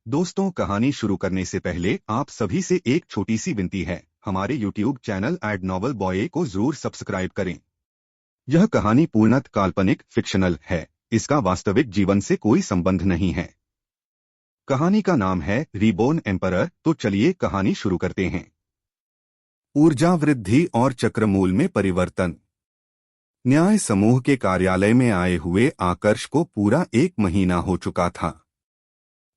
दोस्तों, कहानी शुरू करने से पहले आप सभी से एक छोटी सी विनती है। हमारे YouTube चैनल एड नॉवल बॉय को जरूर सब्सक्राइब करें। यह कहानी पूर्णतः काल्पनिक फिक्शनल है। इसका वास्तविक जीवन से कोई संबंध नहीं है। कहानी का नाम है रीबोर्न एम्परर। तो चलिए कहानी शुरू करते हैं। ऊर्जा वृद्धि और चक्रमूल में परिवर्तन। न्याय समूह के कार्यालय में आए हुए आकर्ष को पूरा 1 महीना हो चुका था।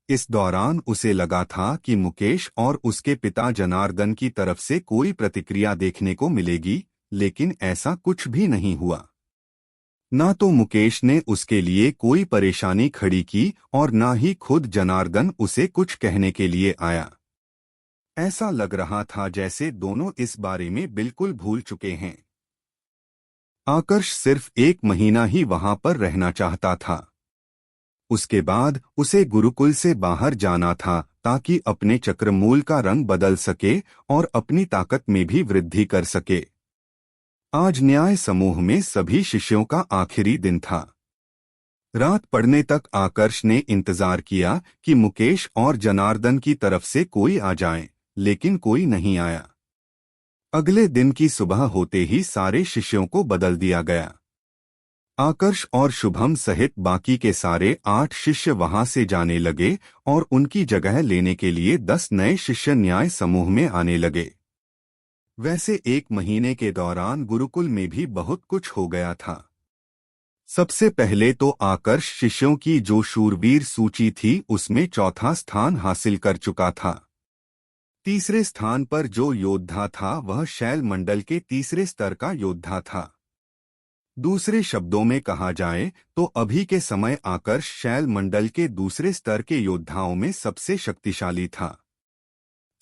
इस दौरान उसे लगा था कि मुकेश और उसके पिता जनार्दन की तरफ से कोई प्रतिक्रिया देखने को मिलेगी, लेकिन ऐसा कुछ भी नहीं हुआ। ना तो मुकेश ने उसके लिए कोई परेशानी खड़ी की और ना ही खुद जनार्दन उसे कुछ कहने के लिए आया। ऐसा लग रहा था जैसे दोनों इस बारे में बिल्कुल भूल चुके हैं। आकर्ष सिर्फ 1 महीना ही वहां पर रहना चाहता था। उसके बाद उसे गुरुकुल से बाहर जाना था ताकि अपने चक्रमूल का रंग बदल सके और अपनी ताकत में भी वृद्धि कर सके। आज न्याय समूह में सभी शिष्यों का आखिरी दिन था। रात पड़ने तक आकर्ष ने इंतजार किया कि मुकेश और जनार्दन की तरफ से कोई आ जाए, लेकिन कोई नहीं आया। अगले दिन की सुबह होते ही सारे शिष्यों को बदल दिया गया। आकर्ष और शुभम सहित बाकी के सारे 8 शिष्य वहां से जाने लगे और उनकी जगह लेने के लिए 10 नए शिष्य न्याय समूह में आने लगे। वैसे 1 महीने के दौरान गुरुकुल में भी बहुत कुछ हो गया था। सबसे पहले तो आकर्ष शिष्यों की जो शूरवीर सूची थी उसमें 4था स्थान हासिल कर चुका था। तीसरे स्थान पर जो योद्धा था वह शैल मंडल के तीसरे स्तर का योद्धा था। दूसरे शब्दों में कहा जाए तो अभी के समय आकर्ष शैल मंडल के दूसरे स्तर के योद्धाओं में सबसे शक्तिशाली था।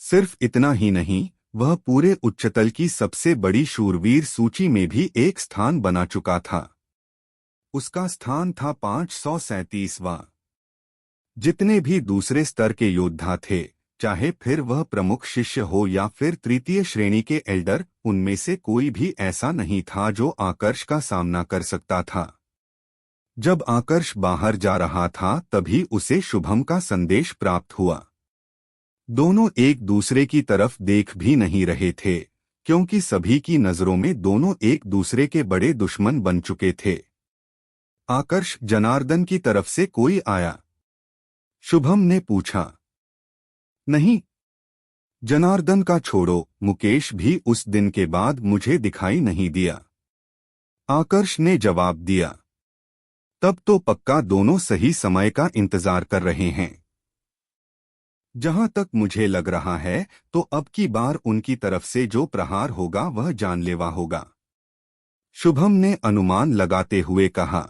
सिर्फ इतना ही नहीं, वह पूरे उच्चतल की सबसे बड़ी शूरवीर सूची में भी एक स्थान बना चुका था। उसका स्थान था 537वां। जितने भी दूसरे स्तर के योद्धा थे, चाहे फिर वह प्रमुख शिष्य हो या फिर तृतीय श्रेणी के एल्डर, उनमें से कोई भी ऐसा नहीं था जो आकर्ष का सामना कर सकता था। जब आकर्ष बाहर जा रहा था तभी उसे शुभम का संदेश प्राप्त हुआ। दोनों एक दूसरे की तरफ देख भी नहीं रहे थे, क्योंकि सभी की नजरों में दोनों एक दूसरे के बड़े दुश्मन बन चुके थे। आकर्ष, जनार्दन की तरफ से कोई आया? शुभम ने पूछा। नहीं। जनार्दन का छोड़ो, मुकेश भी उस दिन के बाद मुझे दिखाई नहीं दिया, आकर्ष ने जवाब दिया। तब तो पक्का दोनों सही समय का इंतजार कर रहे हैं। जहां तक मुझे लग रहा है तो अब की बार उनकी तरफ से जो प्रहार होगा वह जानलेवा होगा, शुभम ने अनुमान लगाते हुए कहा।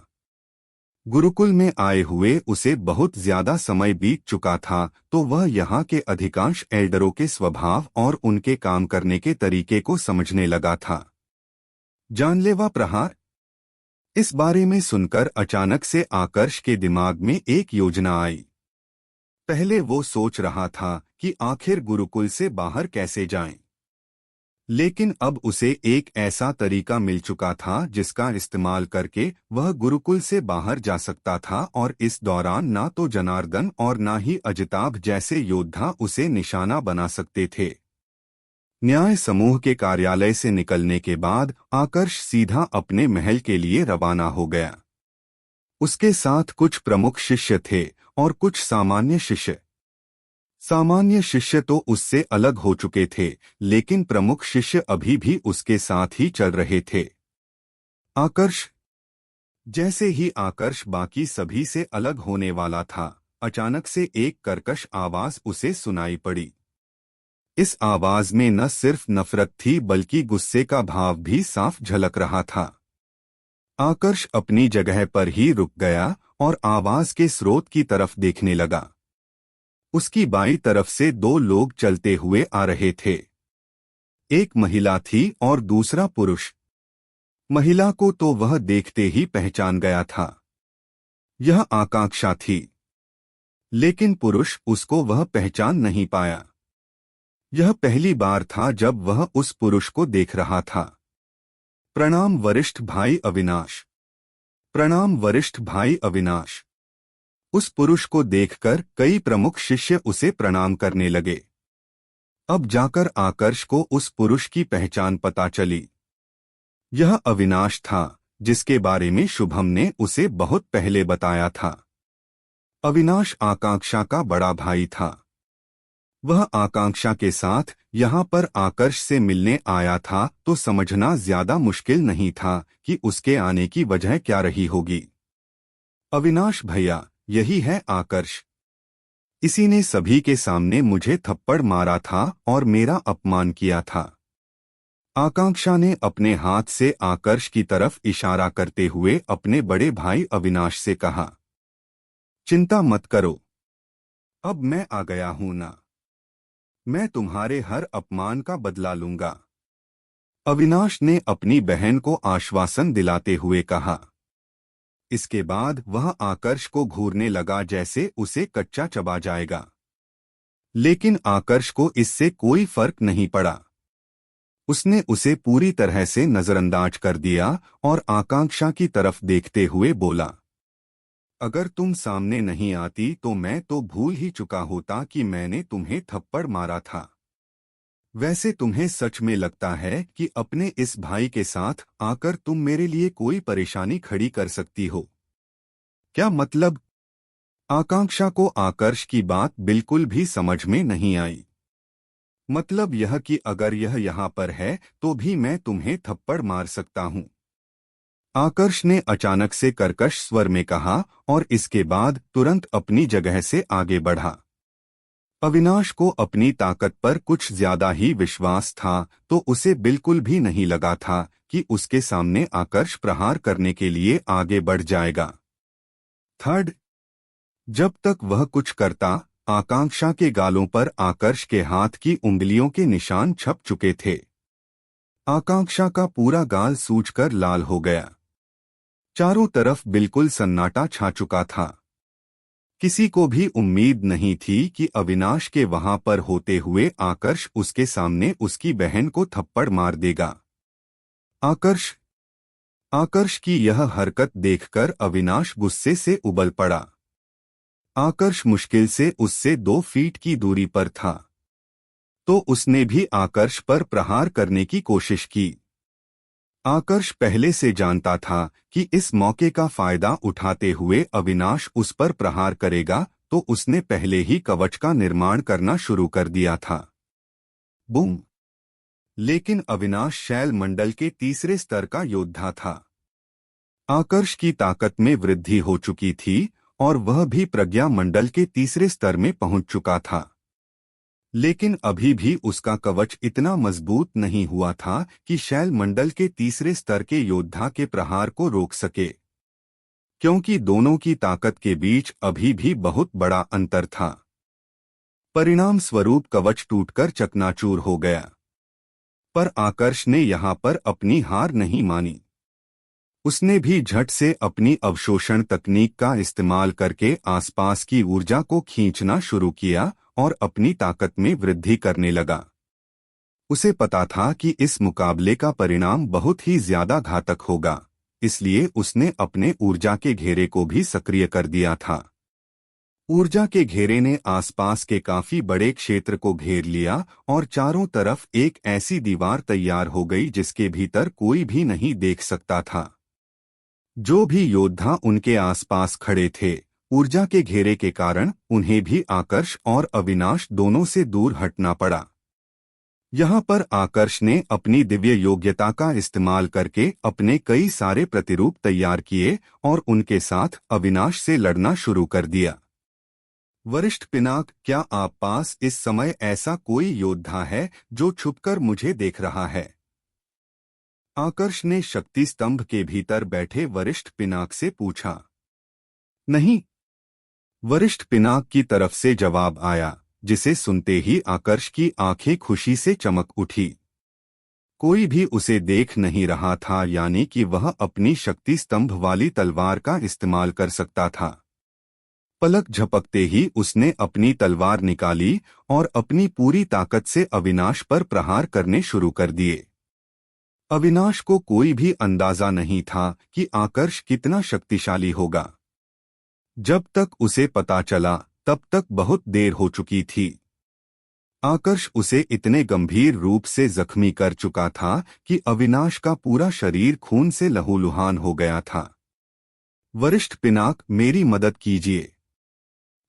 गुरुकुल में आए हुए उसे बहुत ज्यादा समय बीत चुका था, तो वह यहाँ के अधिकांश एल्डरों के स्वभाव और उनके काम करने के तरीके को समझने लगा था। जानलेवा प्रहार? इस बारे में सुनकर अचानक से आकर्ष के दिमाग में एक योजना आई। पहले वो सोच रहा था कि आखिर गुरुकुल से बाहर कैसे जाएं। लेकिन अब उसे एक ऐसा तरीका मिल चुका था जिसका इस्तेमाल करके वह गुरुकुल से बाहर जा सकता था, और इस दौरान ना तो जनार्दन और ना ही अजिताभ जैसे योद्धा उसे निशाना बना सकते थे। न्याय समूह के कार्यालय से निकलने के बाद आकर्ष सीधा अपने महल के लिए रवाना हो गया। उसके साथ कुछ प्रमुख शिष्य थे और कुछ सामान्य शिष्य। सामान्य शिष्य तो उससे अलग हो चुके थे, लेकिन प्रमुख शिष्य अभी भी उसके साथ ही चल रहे थे। आकर्ष। जैसे ही आकर्ष बाकी सभी से अलग होने वाला था, अचानक से एक कर्कश आवाज उसे सुनाई पड़ी। इस आवाज में न सिर्फ नफरत थी बल्कि गुस्से का भाव भी साफ झलक रहा था। आकर्ष अपनी जगह पर ही रुक गया और आवाज के स्रोत की तरफ देखने लगा। उसकी बाईं तरफ से 2 लोग चलते हुए आ रहे थे। एक महिला थी और दूसरा पुरुष। महिला को तो वह देखते ही पहचान गया था। यह आकांक्षा थी। लेकिन पुरुष, उसको वह पहचान नहीं पाया। यह पहली बार था जब वह उस पुरुष को देख रहा था। प्रणाम वरिष्ठ भाई अविनाश। प्रणाम वरिष्ठ भाई अविनाश। उस पुरुष को देखकर कई प्रमुख शिष्य उसे प्रणाम करने लगे। अब जाकर आकर्ष को उस पुरुष की पहचान पता चली। यह अविनाश था, जिसके बारे में शुभम ने उसे बहुत पहले बताया था। अविनाश आकांक्षा का बड़ा भाई था। वह आकांक्षा के साथ यहाँ पर आकर्ष से मिलने आया था, तो समझना ज्यादा मुश्किल नहीं था कि उसके आने की वजह क्या रही होगी। अविनाश भैया, यही है आकर्ष। इसी ने सभी के सामने मुझे थप्पड़ मारा था और मेरा अपमान किया था। आकांक्षा ने अपने हाथ से आकर्ष की तरफ इशारा करते हुए अपने बड़े भाई अविनाश से कहा, चिंता मत करो, अब मैं आ गया हूं ना। मैं तुम्हारे हर अपमान का बदला लूंगा। अविनाश ने अपनी बहन को आश्वासन दिलाते हुए कहा। इसके बाद वह आकर्ष को घूरने लगा जैसे उसे कच्चा चबा जाएगा। लेकिन आकर्ष को इससे कोई फर्क नहीं पड़ा। उसने उसे पूरी तरह से नजरअंदाज कर दिया और आकांक्षा की तरफ देखते हुए बोला, अगर तुम सामने नहीं आती तो मैं तो भूल ही चुका होता कि मैंने तुम्हें थप्पड़ मारा था। वैसे तुम्हें सच में लगता है कि अपने इस भाई के साथ आकर तुम मेरे लिए कोई परेशानी खड़ी कर सकती हो? क्या मतलब? आकांक्षा को आकर्ष की बात बिल्कुल भी समझ में नहीं आई। मतलब यह कि अगर यह यहाँ पर है तो भी मैं तुम्हें थप्पड़ मार सकता हूँ। आकर्ष ने अचानक से कर्कश स्वर में कहा और इसके बाद तुरंत अपनी जगह से आगे बढ़ा। अविनाश को अपनी ताकत पर कुछ ज्यादा ही विश्वास था, तो उसे बिल्कुल भी नहीं लगा था कि उसके सामने आकर्ष प्रहार करने के लिए आगे बढ़ जाएगा। थर्ड, जब तक वह कुछ करता, आकांक्षा के गालों पर आकर्ष के हाथ की उंगलियों के निशान छप चुके थे। आकांक्षा का पूरा गाल सूजकर लाल हो गया। चारों तरफ बिल्कुल सन्नाटा छा चुका था। किसी को भी उम्मीद नहीं थी कि अविनाश के वहां पर होते हुए आकर्ष उसके सामने उसकी बहन को थप्पड़ मार देगा। आकर्ष की यह हरकत देखकर अविनाश गुस्से से उबल पड़ा। आकर्ष मुश्किल से उससे 2 फीट की दूरी पर था, तो उसने भी आकर्ष पर प्रहार करने की कोशिश की। आकर्ष पहले से जानता था कि इस मौके का फायदा उठाते हुए अविनाश उस पर प्रहार करेगा, तो उसने पहले ही कवच का निर्माण करना शुरू कर दिया था। बूम! लेकिन अविनाश शैल मंडल के तीसरे स्तर का योद्धा था। आकर्ष की ताकत में वृद्धि हो चुकी थी और वह भी प्रज्ञा मंडल के तीसरे स्तर में पहुंच चुका था। लेकिन अभी भी उसका कवच इतना मजबूत नहीं हुआ था कि शैल मंडल के तीसरे स्तर के योद्धा के प्रहार को रोक सके, क्योंकि दोनों की ताकत के बीच अभी भी बहुत बड़ा अंतर था। परिणाम स्वरूप कवच टूटकर चकनाचूर हो गया। पर आकर्ष ने यहाँ पर अपनी हार नहीं मानी। उसने भी झट से अपनी अवशोषण तकनीक का इस्तेमाल करके आसपास की ऊर्जा को खींचना शुरू किया और अपनी ताकत में वृद्धि करने लगा। उसे पता था कि इस मुकाबले का परिणाम बहुत ही ज्यादा घातक होगा, इसलिए उसने अपने ऊर्जा के घेरे को भी सक्रिय कर दिया था। ऊर्जा के घेरे ने आसपास के काफी बड़े क्षेत्र को घेर लिया और चारों तरफ एक ऐसी दीवार तैयार हो गई जिसके भीतर कोई भी नहीं देख सकता था। जो भी योद्धा उनके आसपास खड़े थे, ऊर्जा के घेरे के कारण उन्हें भी आकर्ष और अविनाश दोनों से दूर हटना पड़ा। यहाँ पर आकर्ष ने अपनी दिव्य योग्यता का इस्तेमाल करके अपने कई सारे प्रतिरूप तैयार किए और उनके साथ अविनाश से लड़ना शुरू कर दिया। वरिष्ठ पिनाक, क्या आप पास इस समय ऐसा कोई योद्धा है जो छुपकर मुझे देख रहा है? आकर्ष ने शक्ति स्तंभ के भीतर बैठे वरिष्ठ पिनाक से पूछा। नहीं, वरिष्ठ पिनाक की तरफ से जवाब आया, जिसे सुनते ही आकर्ष की आंखें खुशी से चमक उठी। कोई भी उसे देख नहीं रहा था, यानी कि वह अपनी शक्ति स्तंभ वाली तलवार का इस्तेमाल कर सकता था। पलक झपकते ही उसने अपनी तलवार निकाली और अपनी पूरी ताकत से अविनाश पर प्रहार करने शुरू कर दिए। अविनाश को कोई भी अंदाजा नहीं था कि आकर्ष कितना शक्तिशाली होगा। जब तक उसे पता चला तब तक बहुत देर हो चुकी थी। आकर्ष उसे इतने गंभीर रूप से जख्मी कर चुका था कि अविनाश का पूरा शरीर खून से लहूलुहान हो गया था। वरिष्ठ पिनाक, मेरी मदद कीजिए।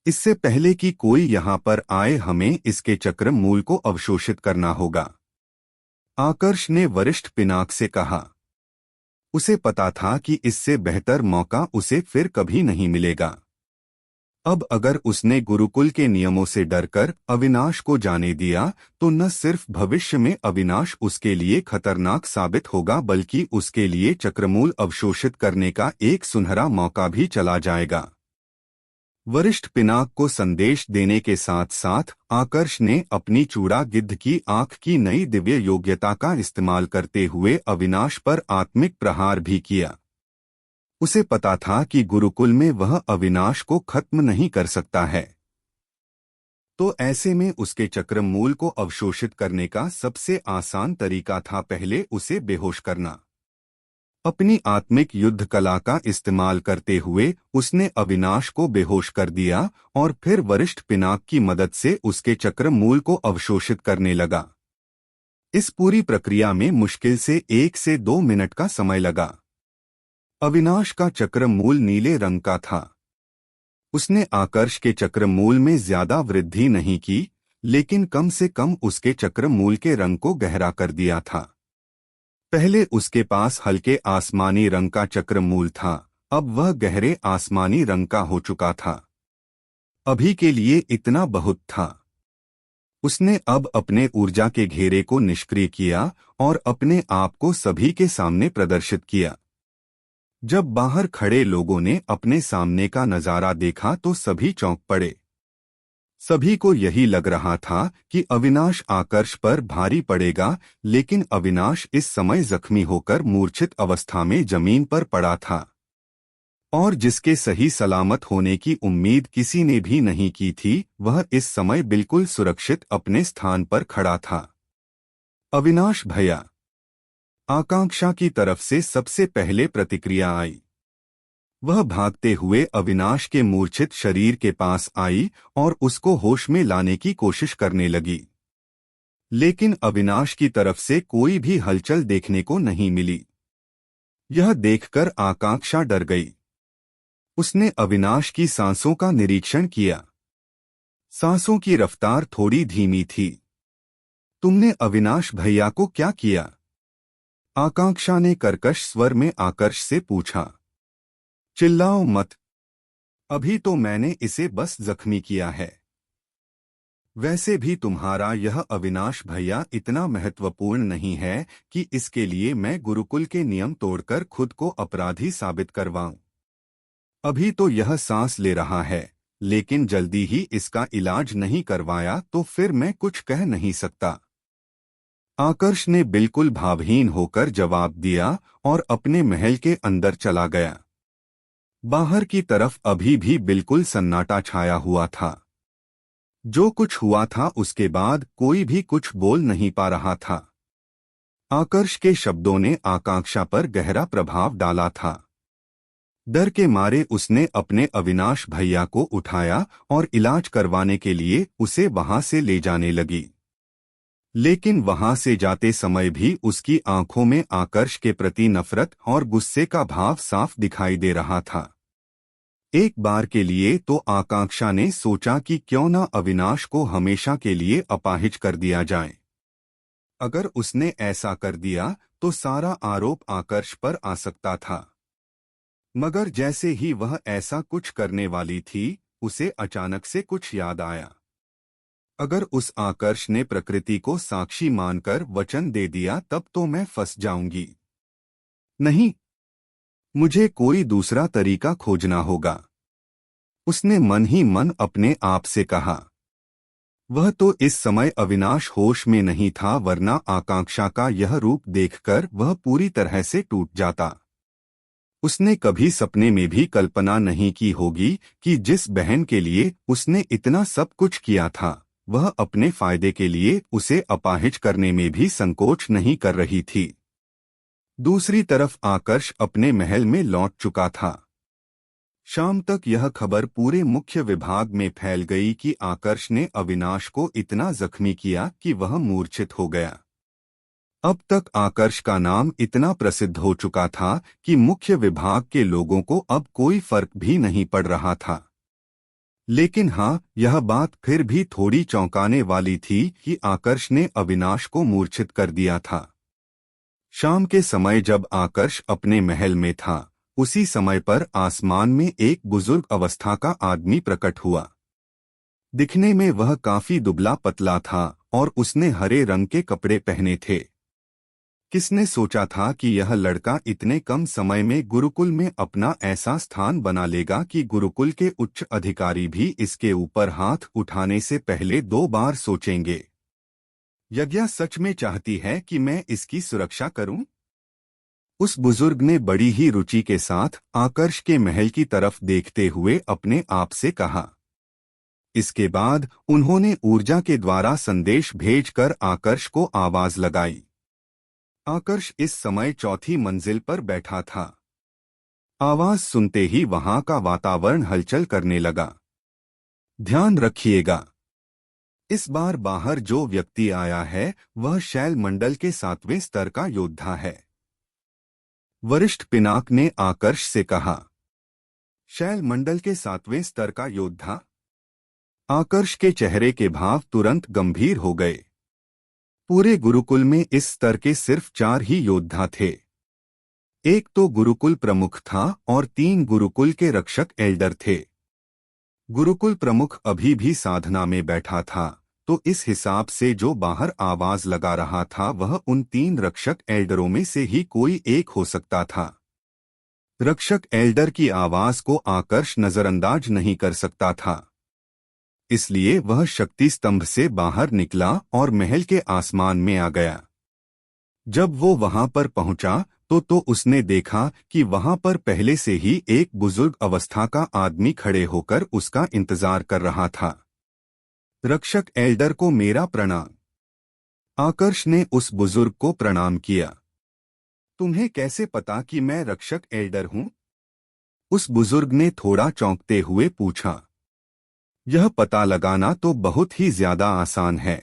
इससे पहले कि कोई यहाँ पर आए हमें इसके चक्र मूल को अवशोषित करना होगा, आकर्ष ने वरिष्ठ पिनाक से कहा। उसे पता था कि इससे बेहतर मौका उसे फिर कभी नहीं मिलेगा। अब अगर उसने गुरुकुल के नियमों से डरकर अविनाश को जाने दिया तो न सिर्फ भविष्य में अविनाश उसके लिए खतरनाक साबित होगा बल्कि उसके लिए चक्रमूल अवशोषित करने का एक सुनहरा मौका भी चला जाएगा। वरिष्ठ पिनाक को संदेश देने के साथ साथ आकर्ष ने अपनी चूड़ा गिद्ध की आंख की नई दिव्य योग्यता का इस्तेमाल करते हुए अविनाश पर आत्मिक प्रहार भी किया। उसे पता था कि गुरुकुल में वह अविनाश को खत्म नहीं कर सकता है, तो ऐसे में उसके चक्रमूल को अवशोषित करने का सबसे आसान तरीका था पहले उसे बेहोश करना। अपनी आत्मिक युद्ध कला का इस्तेमाल करते हुए उसने अविनाश को बेहोश कर दिया और फिर वरिष्ठ पिनाक की मदद से उसके चक्रमूल को अवशोषित करने लगा। इस पूरी प्रक्रिया में मुश्किल से 1 से 2 मिनट का समय लगा। अविनाश का चक्रमूल नीले रंग का था। उसने आकर्ष के चक्रमूल में ज्यादा वृद्धि नहीं की, लेकिन कम से कम उसके चक्रमूल के रंग को गहरा कर दिया था। पहले उसके पास हल्के आसमानी रंग का चक्रमूल था, अब वह गहरे आसमानी रंग का हो चुका था। अभी के लिए इतना बहुत था। उसने अब अपने ऊर्जा के घेरे को निष्क्रिय किया और अपने आप को सभी के सामने प्रदर्शित किया। जब बाहर खड़े लोगों ने अपने सामने का नजारा देखा तो सभी चौंक पड़े। सभी को यही लग रहा था कि अविनाश आकर्ष पर भारी पड़ेगा, लेकिन अविनाश इस समय जख्मी होकर मूर्छित अवस्था में जमीन पर पड़ा था और जिसके सही सलामत होने की उम्मीद किसी ने भी नहीं की थी, वह इस समय बिल्कुल सुरक्षित अपने स्थान पर खड़ा था। अविनाश भैया, आकांक्षा की तरफ से सबसे पहले प्रतिक्रिया आई। वह भागते हुए अविनाश के मूर्छित शरीर के पास आई और उसको होश में लाने की कोशिश करने लगी, लेकिन अविनाश की तरफ से कोई भी हलचल देखने को नहीं मिली। यह देखकर आकांक्षा डर गई। उसने अविनाश की सांसों का निरीक्षण किया। सांसों की रफ्तार थोड़ी धीमी थी। तुमने अविनाश भैया को क्या किया? आकांक्षा ने कर्कश स्वर में आकर्ष से पूछा। चिल्लाओ मत, अभी तो मैंने इसे बस जख्मी किया है। वैसे भी तुम्हारा यह अविनाश भैया इतना महत्वपूर्ण नहीं है कि इसके लिए मैं गुरुकुल के नियम तोड़कर खुद को अपराधी साबित करवाऊं। अभी तो यह सांस ले रहा है, लेकिन जल्दी ही इसका इलाज नहीं करवाया तो फिर मैं कुछ कह नहीं सकता। आकर्ष ने बिल्कुल भावहीन होकर जवाब दिया और अपने महल के अंदर चला गया। बाहर की तरफ अभी भी बिल्कुल सन्नाटा छाया हुआ था। जो कुछ हुआ था उसके बाद कोई भी कुछ बोल नहीं पा रहा था। आकर्ष के शब्दों ने आकांक्षा पर गहरा प्रभाव डाला था। डर के मारे उसने अपने अविनाश भैया को उठाया और इलाज करवाने के लिए उसे वहां से ले जाने लगी। लेकिन वहां से जाते समय भी उसकी आंखों में आकर्ष के प्रति नफरत और गुस्से का भाव साफ दिखाई दे रहा था। एक बार के लिए तो आकांक्षा ने सोचा कि क्यों न अविनाश को हमेशा के लिए अपाहिज कर दिया जाए। अगर उसने ऐसा कर दिया तो सारा आरोप आकर्ष पर आ सकता था। मगर जैसे ही वह ऐसा कुछ करने वाली थी, उसे अचानक से कुछ याद आया। अगर उस आकर्ष ने प्रकृति को साक्षी मानकर वचन दे दिया तब तो मैं फंस जाऊंगी। नहीं, मुझे कोई दूसरा तरीका खोजना होगा, उसने मन ही मन अपने आप से कहा। वह तो इस समय अविनाश होश में नहीं था, वरना आकांक्षा का यह रूप देखकर वह पूरी तरह से टूट जाता। उसने कभी सपने में भी कल्पना नहीं की होगी कि जिस बहन के लिए उसने इतना सब कुछ किया था, वह अपने फायदे के लिए उसे अपाहिज करने में भी संकोच नहीं कर रही थी। दूसरी तरफ आकर्ष अपने महल में लौट चुका था। शाम तक यह खबर पूरे मुख्य विभाग में फैल गई कि आकर्ष ने अविनाश को इतना जख्मी किया कि वह मूर्छित हो गया। अब तक आकर्ष का नाम इतना प्रसिद्ध हो चुका था कि मुख्य विभाग के लोगों को अब कोई फर्क भी नहीं पड़ रहा था। लेकिन हाँ, यह बात फिर भी थोड़ी चौंकाने वाली थी कि आकर्ष ने अविनाश को मूर्छित कर दिया था। शाम के समय जब आकर्ष अपने महल में था, उसी समय पर आसमान में एक बुजुर्ग अवस्था का आदमी प्रकट हुआ। दिखने में वह काफी दुबला पतला था और उसने हरे रंग के कपड़े पहने थे। किसने सोचा था कि यह लड़का इतने कम समय में गुरुकुल में अपना ऐसा स्थान बना लेगा कि गुरुकुल के उच्च अधिकारी भी इसके ऊपर हाथ उठाने से पहले 2 बार सोचेंगे। यज्ञा सच में चाहती है कि मैं इसकी सुरक्षा करूं? उस बुजुर्ग ने बड़ी ही रुचि के साथ आकर्ष के महल की तरफ देखते हुए अपने आप से कहा। इसके बाद उन्होंने ऊर्जा के द्वारा संदेश भेजकर आकर्ष को आवाज लगाई। आकर्ष इस समय 4थी मंजिल पर बैठा था। आवाज सुनते ही वहां का वातावरण हलचल करने लगा। ध्यान रखिएगा, इस बार बाहर जो व्यक्ति आया है वह शैल मंडल के 7वें स्तर का योद्धा है, वरिष्ठ पिनाक ने आकर्ष से कहा। शैल मंडल के 7वें स्तर का योद्धा? आकर्ष के चेहरे के भाव तुरंत गंभीर हो गए। पूरे गुरुकुल में इस स्तर के सिर्फ 4 ही योद्धा थे। एक तो गुरुकुल प्रमुख था और 3 गुरुकुल के रक्षक एल्डर थे। गुरुकुल प्रमुख अभी भी साधना में बैठा था, तो इस हिसाब से जो बाहर आवाज लगा रहा था वह उन 3 रक्षक एल्डरों में से ही कोई एक हो सकता था। रक्षक एल्डर की आवाज को आकर्ष नजरअंदाज नहीं कर सकता था, इसलिए वह शक्ति स्तंभ से बाहर निकला और महल के आसमान में आ गया। जब वो वहां पर पहुंचा तो उसने देखा कि वहां पर पहले से ही एक बुजुर्ग अवस्था का आदमी खड़े होकर उसका इंतजार कर रहा था। रक्षक एल्डर को मेरा प्रणाम। आकर्ष ने उस बुजुर्ग को प्रणाम किया। तुम्हें कैसे पता कि मैं रक्षक एल्डर हूं? उस बुजुर्ग ने थोड़ा चौंकते हुए पूछा। यह पता लगाना तो बहुत ही ज्यादा आसान है।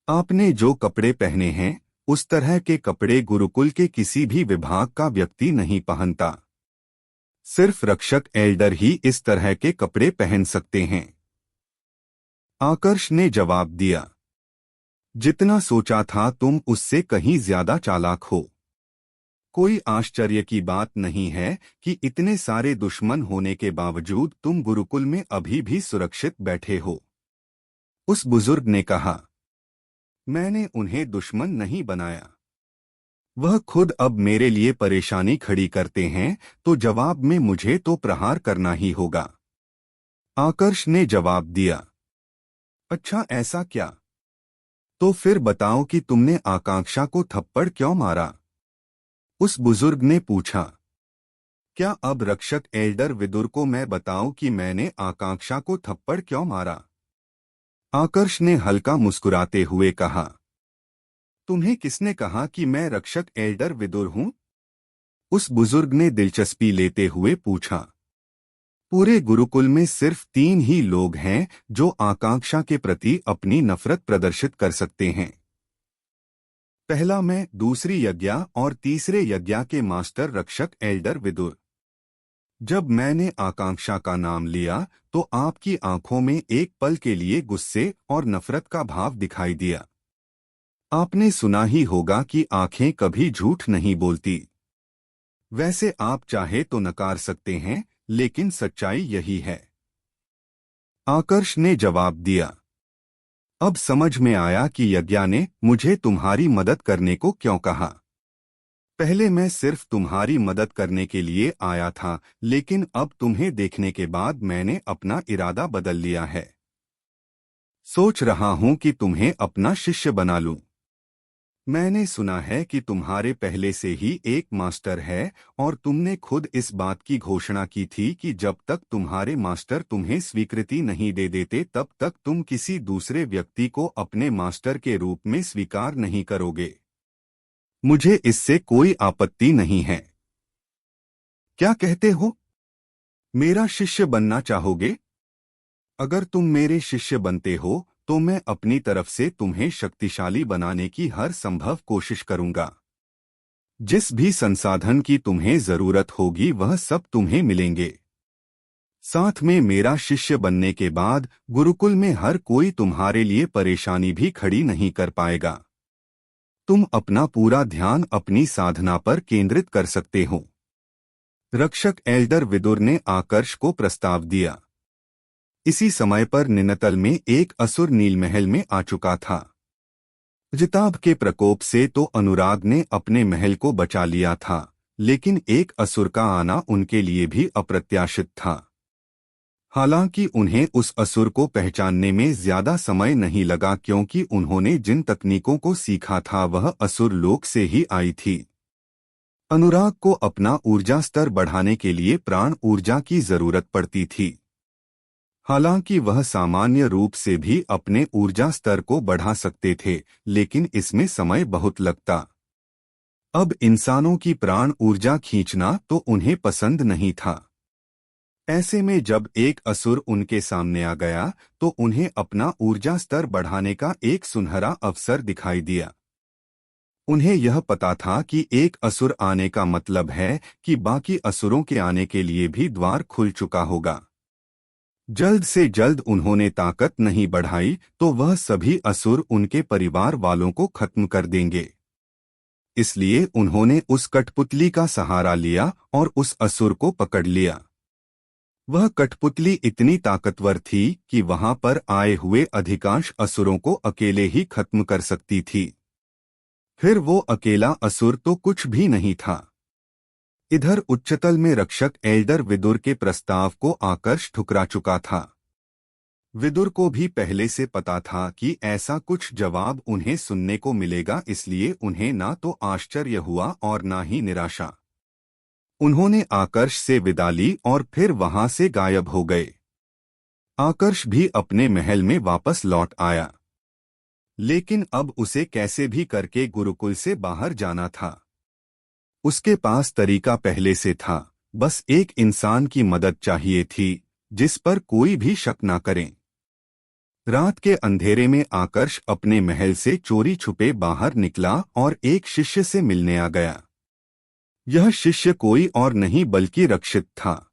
आपने जो कपड़े पहने हैं उस तरह के कपड़े गुरुकुल के किसी भी विभाग का व्यक्ति नहीं पहनता। सिर्फ रक्षक एल्डर ही इस तरह के कपड़े पहन सकते हैं, आकर्ष ने जवाब दिया। जितना सोचा था तुम उससे कहीं ज्यादा चालाक हो। कोई आश्चर्य की बात नहीं है कि इतने सारे दुश्मन होने के बावजूद तुम गुरुकुल में अभी भी सुरक्षित बैठे हो। उस बुजुर्ग ने कहा। मैंने उन्हें दुश्मन नहीं बनाया, वह खुद अब मेरे लिए परेशानी खड़ी करते हैं, तो जवाब में मुझे तो प्रहार करना ही होगा। आकर्ष ने जवाब दिया। अच्छा ऐसा क्या? तो फिर बताओ कि तुमने आकांक्षा को थप्पड़ क्यों मारा? उस बुजुर्ग ने पूछा। क्या अब रक्षक एल्डर विदुर को मैं बताऊं कि मैंने आकांक्षा को थप्पड़ क्यों मारा? आकर्ष ने हल्का मुस्कुराते हुए कहा। तुम्हें किसने कहा कि मैं रक्षक एल्डर विदुर हूं? उस बुजुर्ग ने दिलचस्पी लेते हुए पूछा। पूरे गुरुकुल में सिर्फ 3 ही लोग हैं जो आकांक्षा के प्रति अपनी नफरत प्रदर्शित कर सकते हैं। पहला मैं, दूसरी यज्ञा और तीसरे यज्ञा के मास्टर रक्षक एल्डर विदुर। जब मैंने आकांक्षा का नाम लिया तो आपकी आंखों में एक पल के लिए गुस्से और नफरत का भाव दिखाई दिया। आपने सुना ही होगा कि आंखें कभी झूठ नहीं बोलती। वैसे आप चाहे तो नकार सकते हैं, लेकिन सच्चाई यही है। आकर्ष ने जवाब दिया। अब समझ में आया कि यज्ञा ने मुझे तुम्हारी मदद करने को क्यों कहा। पहले मैं सिर्फ तुम्हारी मदद करने के लिए आया था, लेकिन अब तुम्हें देखने के बाद मैंने अपना इरादा बदल लिया है। सोच रहा हूं कि तुम्हें अपना शिष्य बना लूं। मैंने सुना है कि तुम्हारे पहले से ही एक मास्टर है और तुमने खुद इस बात की घोषणा की थी कि जब तक तुम्हारे मास्टर तुम्हें स्वीकृति नहीं दे देते तब तक तुम किसी दूसरे व्यक्ति को अपने मास्टर के रूप में स्वीकार नहीं करोगे। मुझे इससे कोई आपत्ति नहीं है। क्या कहते हो? मेरा शिष्य बनना चाहोगे? अगर तुम मेरे शिष्य बनते हो तो मैं अपनी तरफ से तुम्हें शक्तिशाली बनाने की हर संभव कोशिश करूंगा। जिस भी संसाधन की तुम्हें जरूरत होगी वह सब तुम्हें मिलेंगे। साथ में मेरा शिष्य बनने के बाद गुरुकुल में हर कोई तुम्हारे लिए परेशानी भी खड़ी नहीं कर पाएगा। तुम अपना पूरा ध्यान अपनी साधना पर केंद्रित कर सकते हो। रक्षक एल्डर विदुर ने आकर्ष को प्रस्ताव दिया। इसी समय पर निनतल में एक असुर नीलमहल में आ चुका था। जिताब के प्रकोप से तो अनुराग ने अपने महल को बचा लिया था, लेकिन एक असुर का आना उनके लिए भी अप्रत्याशित था। हालांकि उन्हें उस असुर को पहचानने में ज्यादा समय नहीं लगा, क्योंकि उन्होंने जिन तकनीकों को सीखा था वह असुर लोक से ही आई थी। अनुराग को अपना ऊर्जा स्तर बढ़ाने के लिए प्राण ऊर्जा की जरूरत पड़ती थी। हालांकि वह सामान्य रूप से भी अपने ऊर्जा स्तर को बढ़ा सकते थे, लेकिन इसमें समय बहुत लगता। अब इंसानों की प्राण ऊर्जा खींचना तो उन्हें पसंद नहीं था। ऐसे में जब एक असुर उनके सामने आ गया तो उन्हें अपना ऊर्जा स्तर बढ़ाने का एक सुनहरा अवसर दिखाई दिया। उन्हें यह पता था कि एक असुर आने का मतलब है कि बाकी असुरों के आने के लिए भी द्वार खुल चुका होगा। जल्द से जल्द उन्होंने ताकत नहीं बढ़ाई तो वह सभी असुर उनके परिवार वालों को खत्म कर देंगे। इसलिए उन्होंने उस कठपुतली का सहारा लिया और उस असुर को पकड़ लिया। वह कठपुतली इतनी ताकतवर थी कि वहां पर आए हुए अधिकांश असुरों को अकेले ही खत्म कर सकती थी। फिर वो अकेला असुर तो कुछ भी नहीं था। इधर उच्चतल में रक्षक एल्डर विदुर के प्रस्ताव को आकर्ष ठुकरा चुका था। विदुर को भी पहले से पता था कि ऐसा कुछ जवाब उन्हें सुनने को मिलेगा, इसलिए उन्हें ना तो आश्चर्य हुआ और ना ही निराशा। उन्होंने आकर्ष से विदा ली और फिर वहां से गायब हो गए। आकर्ष भी अपने महल में वापस लौट आया, लेकिन अब उसे कैसे भी करके गुरुकुल से बाहर जाना था। उसके पास तरीका पहले से था, बस एक इंसान की मदद चाहिए थी जिस पर कोई भी शक न करें। रात के अंधेरे में आकर्ष अपने महल से चोरी छुपे बाहर निकला और एक शिष्य से मिलने आ गया। यह शिष्य कोई और नहीं बल्कि रक्षित था।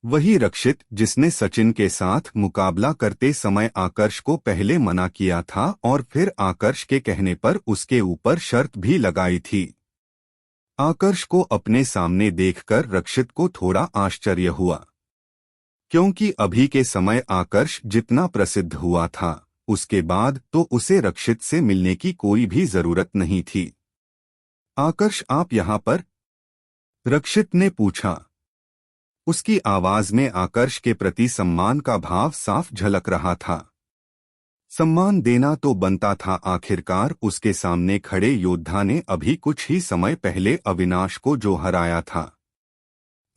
वही रक्षित जिसने सचिन के साथ मुकाबला करते समय आकर्ष को पहले मना किया था और फिर आकर्ष के कहने पर उसके ऊपर शर्त भी लगाई थी। आकर्ष को अपने सामने देखकर रक्षित को थोड़ा आश्चर्य हुआ, क्योंकि अभी के समय आकर्ष जितना प्रसिद्ध हुआ था उसके बाद तो उसे रक्षित से मिलने की कोई भी जरूरत नहीं थी। आकर्ष, आप यहाँ पर? रक्षित ने पूछा। उसकी आवाज में आकर्ष के प्रति सम्मान का भाव साफ झलक रहा था। सम्मान देना तो बनता था, आखिरकार उसके सामने खड़े योद्धा ने अभी कुछ ही समय पहले अविनाश को जो हराया था।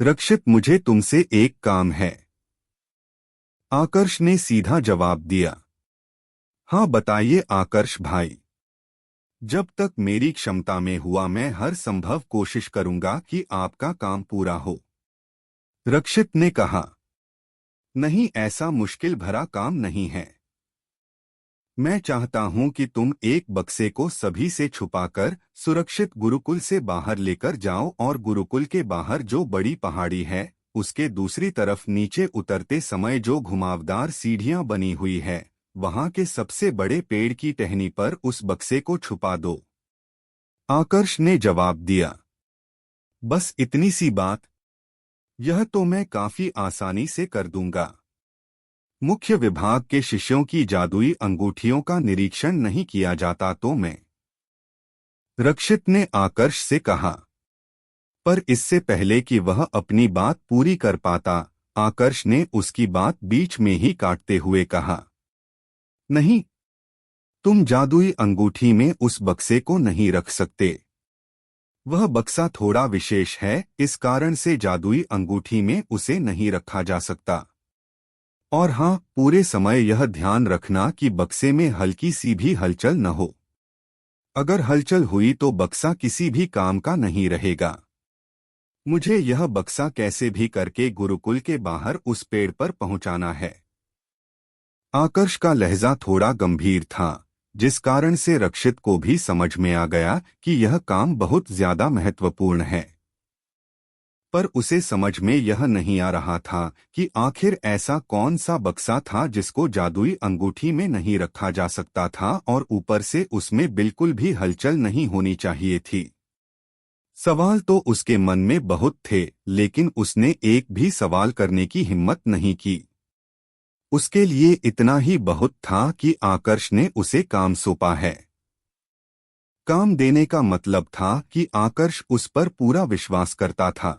रक्षित, मुझे तुमसे एक काम है। आकर्ष ने सीधा जवाब दिया। हाँ बताइए आकर्ष भाई। जब तक मेरी क्षमता में हुआ मैं हर संभव कोशिश करूंगा कि आपका काम पूरा हो। रक्षित ने कहा। नहीं, ऐसा मुश्किल भरा काम नहीं है। मैं चाहता हूं कि तुम एक बक्से को सभी से छुपाकर सुरक्षित गुरुकुल से बाहर लेकर जाओ और गुरुकुल के बाहर जो बड़ी पहाड़ी है उसके दूसरी तरफ नीचे उतरते समय जो घुमावदार सीढ़ियां बनी हुई है वहां के सबसे बड़े पेड़ की टहनी पर उस बक्से को छुपा दो। आकर्ष ने जवाब दिया। बस इतनी सी बात? यह तो मैं काफी आसानी से कर दूंगा। मुख्य विभाग के शिष्यों की जादुई अंगूठियों का निरीक्षण नहीं किया जाता तो मैं। रक्षित ने आकर्ष से कहा। पर इससे पहले कि वह अपनी बात पूरी कर पाता, आकर्ष ने उसकी बात बीच में ही काटते हुए कहा। नहीं, तुम जादुई अंगूठी में उस बक्से को नहीं रख सकते। वह बक्सा थोड़ा विशेष है, इस कारण से जादुई अंगूठी में उसे नहीं रखा जा सकता। और हाँ, पूरे समय यह ध्यान रखना कि बक्से में हल्की सी भी हलचल न हो। अगर हलचल हुई तो बक्सा किसी भी काम का नहीं रहेगा। मुझे यह बक्सा कैसे भी करके गुरुकुल के बाहर उस पेड़ पर पहुंचाना है। आकर्ष का लहजा थोड़ा गंभीर था, जिस कारण से रक्षित को भी समझ में आ गया कि यह काम बहुत ज्यादा महत्वपूर्ण है। पर उसे समझ में यह नहीं आ रहा था कि आखिर ऐसा कौन सा बक्सा था जिसको जादुई अंगूठी में नहीं रखा जा सकता था और ऊपर से उसमें बिल्कुल भी हलचल नहीं होनी चाहिए थी। सवाल तो उसके मन में बहुत थे, लेकिन उसने एक भी सवाल करने की हिम्मत नहीं की। उसके लिए इतना ही बहुत था कि आकर्ष ने उसे काम सौंपा है। काम देने का मतलब था कि आकर्ष उस पर पूरा विश्वास करता था।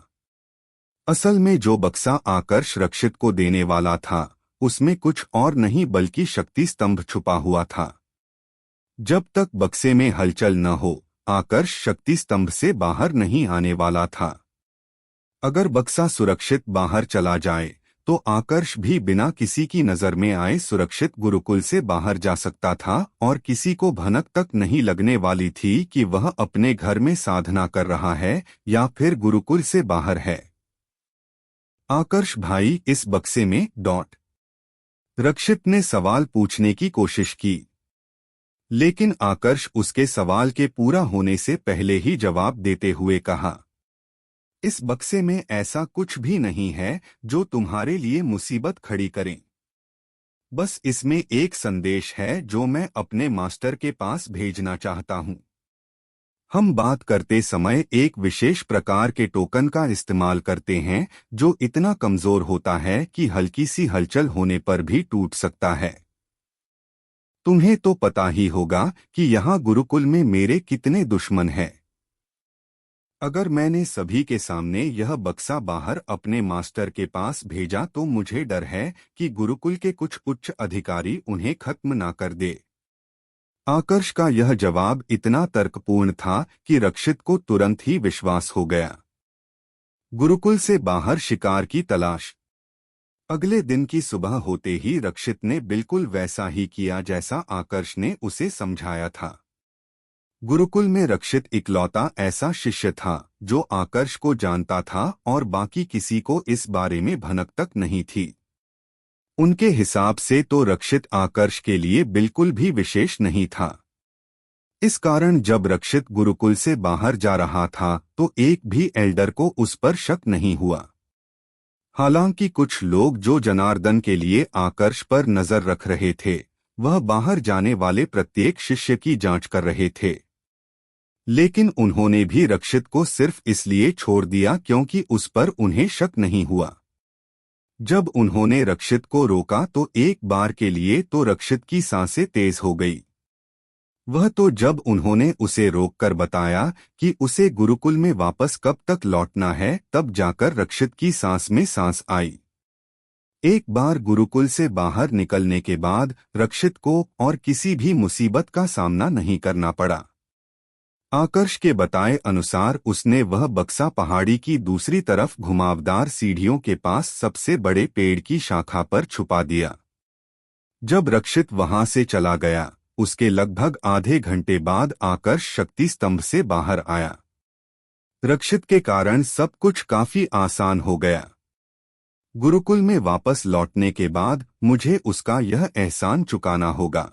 असल में जो बक्सा आकर्ष रक्षित को देने वाला था, उसमें कुछ और नहीं बल्कि शक्ति स्तंभ छुपा हुआ था। जब तक बक्से में हलचल न हो, आकर्ष शक्ति स्तंभ से बाहर नहीं आने वाला था। अगर बक्सा सुरक्षित बाहर चला जाए, तो आकर्ष भी बिना किसी की नजर में आए सुरक्षित गुरुकुल से बाहर जा सकता था और किसी को भनक तक नहीं लगने वाली थी कि वह अपने घर में साधना कर रहा है या फिर गुरुकुल से बाहर है। आकर्ष भाई, इस बक्से में रक्षित ने सवाल पूछने की कोशिश की, लेकिन आकर्ष उसके सवाल के पूरा होने से पहले ही जवाब देते हुए कहा, इस बक्से में ऐसा कुछ भी नहीं है जो तुम्हारे लिए मुसीबत खड़ी करें। बस इसमें एक संदेश है जो मैं अपने मास्टर के पास भेजना चाहता हूं। हम बात करते समय एक विशेष प्रकार के टोकन का इस्तेमाल करते हैं जो इतना कमजोर होता है कि हल्की सी हलचल होने पर भी टूट सकता है। तुम्हें तो पता ही होगा कि यहाँ गुरुकुल में मेरे कितने दुश्मन हैं। अगर मैंने सभी के सामने यह बक्सा बाहर अपने मास्टर के पास भेजा तो मुझे डर है कि गुरुकुल के कुछ उच्च अधिकारी उन्हें खत्म ना कर दे। आकर्ष का यह जवाब इतना तर्कपूर्ण था कि रक्षित को तुरंत ही विश्वास हो गया। गुरुकुल से बाहर शिकार की तलाश। अगले दिन की सुबह होते ही रक्षित ने बिल्कुल वैसा ही किया जैसा आकर्ष ने उसे समझाया था। गुरुकुल में रक्षित इकलौता ऐसा शिष्य था जो आकर्ष को जानता था और बाकी किसी को इस बारे में भनक तक नहीं थी। उनके हिसाब से तो रक्षित आकर्ष के लिए बिल्कुल भी विशेष नहीं था। इस कारण जब रक्षित गुरुकुल से बाहर जा रहा था तो एक भी एल्डर को उस पर शक नहीं हुआ। हालांकि कुछ लोग जो जनार्दन के लिए आकर्ष पर नजर रख रहे थे, वह बाहर जाने वाले प्रत्येक शिष्य की जांच कर रहे थे। लेकिन उन्होंने भी रक्षित को सिर्फ इसलिए छोड़ दिया क्योंकि उस पर उन्हें शक नहीं हुआ। जब उन्होंने रक्षित को रोका तो एक बार के लिए तो रक्षित की सांसें तेज हो गई। वह तो जब उन्होंने उसे रोककर बताया कि उसे गुरुकुल में वापस कब तक लौटना है, तब जाकर रक्षित की सांस में सांस आई। एक बार गुरुकुल से बाहर निकलने के बाद रक्षित को और किसी भी मुसीबत का सामना नहीं करना पड़ा। आकर्ष के बताए अनुसार उसने वह बक्सा पहाड़ी की दूसरी तरफ घुमावदार सीढ़ियों के पास सबसे बड़े पेड़ की शाखा पर छुपा दिया। जब रक्षित वहां से चला गया, उसके लगभग आधे घंटे बाद आकर्ष शक्ति स्तंभ से बाहर आया। रक्षित के कारण सब कुछ काफी आसान हो गया। गुरुकुल में वापस लौटने के बाद मुझे उसका यह एहसान चुकाना होगा,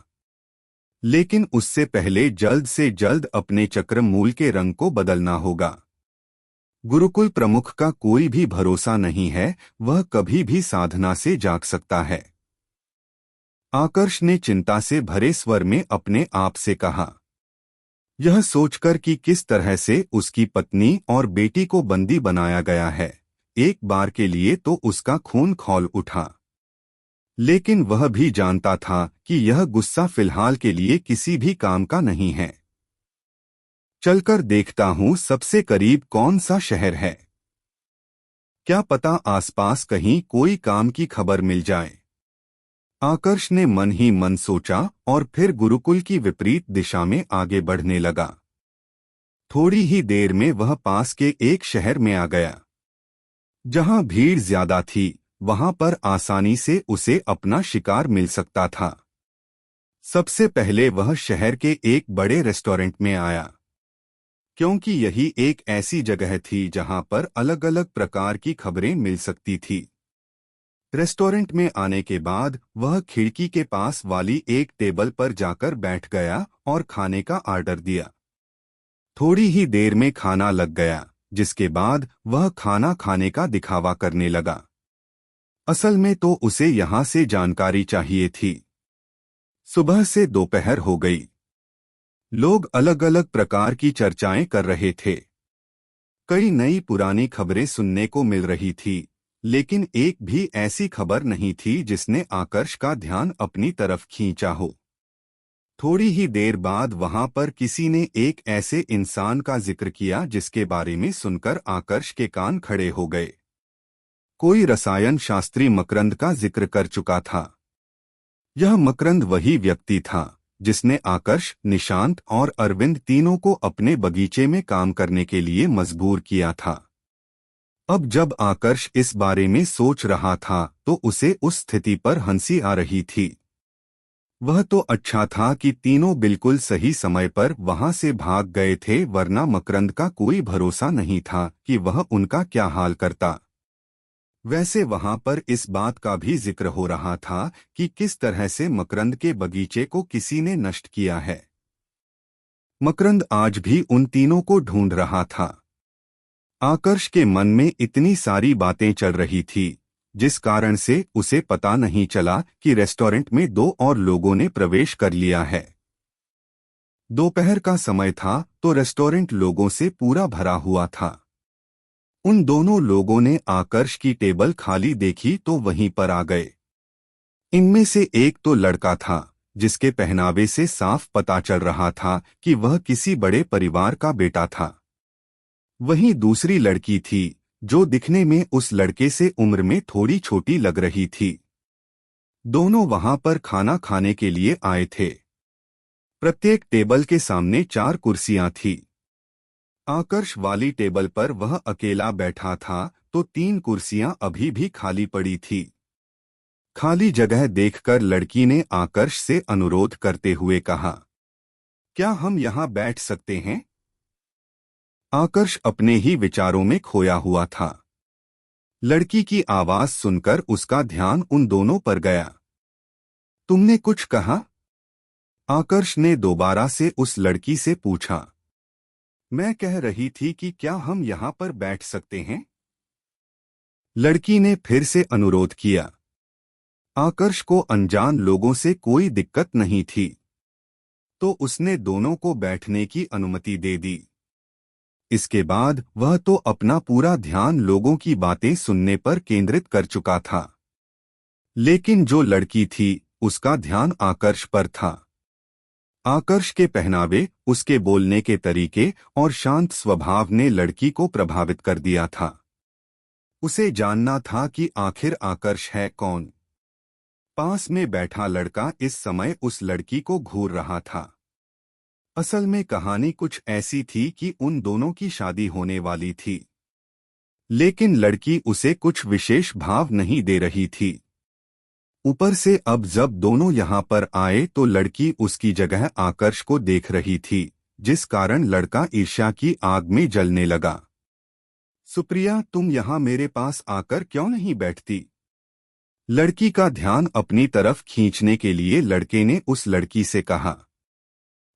लेकिन उससे पहले जल्द से जल्द अपने चक्र मूल के रंग को बदलना होगा। गुरुकुल प्रमुख का कोई भी भरोसा नहीं है, वह कभी भी साधना से जाग सकता है। आकर्ष ने चिंता से भरे स्वर में अपने आप से कहा। यह सोचकर कि किस तरह से उसकी पत्नी और बेटी को बंदी बनाया गया है, एक बार के लिए तो उसका खून खौल उठा। लेकिन वह भी जानता था कि यह गुस्सा फिलहाल के लिए किसी भी काम का नहीं है। चलकर देखता हूं सबसे करीब कौन सा शहर है, क्या पता आसपास कहीं कोई काम की खबर मिल जाए। आकर्ष ने मन ही मन सोचा और फिर गुरुकुल की विपरीत दिशा में आगे बढ़ने लगा। थोड़ी ही देर में वह पास के एक शहर में आ गया। जहां भीड़ ज्यादा थी, वहां पर आसानी से उसे अपना शिकार मिल सकता था। सबसे पहले वह शहर के एक बड़े रेस्टोरेंट में आया। क्योंकि यही एक ऐसी जगह थी जहां पर अलग अलग प्रकार की खबरें मिल सकती थी। रेस्टोरेंट में आने के बाद वह खिड़की के पास वाली एक टेबल पर जाकर बैठ गया और खाने का ऑर्डर दिया। थोड़ी ही देर में खाना लग गया, जिसके बाद वह खाना खाने का दिखावा करने लगा। असल में तो उसे यहाँ से जानकारी चाहिए थी। सुबह से दोपहर हो गई। लोग अलग अलग प्रकार की चर्चाएं कर रहे थे। कई नई पुरानी खबरें सुनने को मिल रही थी, लेकिन एक भी ऐसी खबर नहीं थी जिसने आकर्ष का ध्यान अपनी तरफ खींचा हो। थोड़ी ही देर बाद वहां पर किसी ने एक ऐसे इंसान का जिक्र किया जिसके बारे में सुनकर आकर्ष के कान खड़े हो गए। कोई रसायन शास्त्री मकरंद का जिक्र कर चुका था। यह मकरंद वही व्यक्ति था जिसने आकर्ष, निशांत और अरविंद तीनों को अपने बगीचे में काम करने के लिए मजबूर किया था। अब जब आकर्ष इस बारे में सोच रहा था तो उसे उस स्थिति पर हंसी आ रही थी। वह तो अच्छा था कि तीनों बिल्कुल सही समय पर वहां से भाग गए थे, वरना मकरंद का कोई भरोसा नहीं था कि वह उनका क्या हाल करता। वैसे वहां पर इस बात का भी जिक्र हो रहा था कि किस तरह से मकरंद के बगीचे को किसी ने नष्ट किया है। मकरंद आज भी उन तीनों को ढूंढ रहा था। आकर्ष के मन में इतनी सारी बातें चल रही थी, जिस कारण से उसे पता नहीं चला कि रेस्टोरेंट में दो और लोगों ने प्रवेश कर लिया है। दोपहर का समय था तो रेस्टोरेंट लोगों से पूरा भरा हुआ था। उन दोनों लोगों ने आकर्ष की टेबल खाली देखी तो वहीं पर आ गए। इनमें से एक तो लड़का था जिसके पहनावे से साफ पता चल रहा था कि वह किसी बड़े परिवार का बेटा था। वहीं दूसरी लड़की थी जो दिखने में उस लड़के से उम्र में थोड़ी छोटी लग रही थी। दोनों वहां पर खाना खाने के लिए आए थे। प्रत्येक टेबल के सामने 4 कुर्सियां थी। आकर्ष वाली टेबल पर वह अकेला बैठा था तो 3 कुर्सियां अभी भी खाली पड़ी थी। खाली जगह देखकर लड़की ने आकर्ष से अनुरोध करते हुए कहा, क्या हम यहां बैठ सकते हैं? आकर्ष अपने ही विचारों में खोया हुआ था। लड़की की आवाज सुनकर उसका ध्यान उन दोनों पर गया। तुमने कुछ कहा? आकर्ष ने दोबारा से उस लड़की से पूछा। मैं कह रही थी कि क्या हम यहां पर बैठ सकते हैं? लड़की ने फिर से अनुरोध किया। आकर्ष को अनजान लोगों से कोई दिक्कत नहीं थी, तो उसने दोनों को बैठने की अनुमति दे दी। इसके बाद वह तो अपना पूरा ध्यान लोगों की बातें सुनने पर केंद्रित कर चुका था। लेकिन जो लड़की थी उसका ध्यान आकर्ष पर था। आकर्ष के पहनावे, उसके बोलने के तरीके और शांत स्वभाव ने लड़की को प्रभावित कर दिया था। उसे जानना था कि आखिर आकर्ष है कौन। पास में बैठा लड़का इस समय उस लड़की को घूर रहा था। असल में कहानी कुछ ऐसी थी कि उन दोनों की शादी होने वाली थी, लेकिन लड़की उसे कुछ विशेष भाव नहीं दे रही थी। ऊपर से अब जब दोनों यहाँ पर आए तो लड़की उसकी जगह आकर्ष को देख रही थी, जिस कारण लड़का ईर्ष्या की आग में जलने लगा। सुप्रिया, तुम यहाँ मेरे पास आकर क्यों नहीं बैठती? लड़की का ध्यान अपनी तरफ खींचने के लिए लड़के ने उस लड़की से कहा।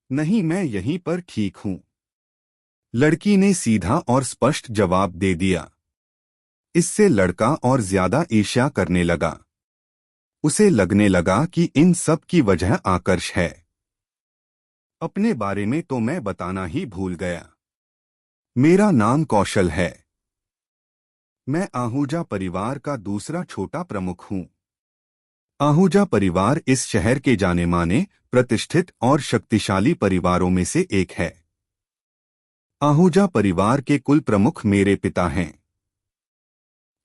नहीं, मैं यहीं पर ठीक हूँ, लड़की ने सीधा और स्पष्ट जवाब दे दिया। इससे लड़का और ज्यादा ईर्ष्या करने लगा। उसे लगने लगा कि इन सब की वजह आकर्ष है। अपने बारे में तो मैं बताना ही भूल गया। मेरा नाम कौशल है। मैं आहूजा परिवार का दूसरा छोटा प्रमुख हूँ। आहूजा परिवार इस शहर के जाने माने, प्रतिष्ठित और शक्तिशाली परिवारों में से एक है। आहूजा परिवार के कुल प्रमुख मेरे पिता हैं।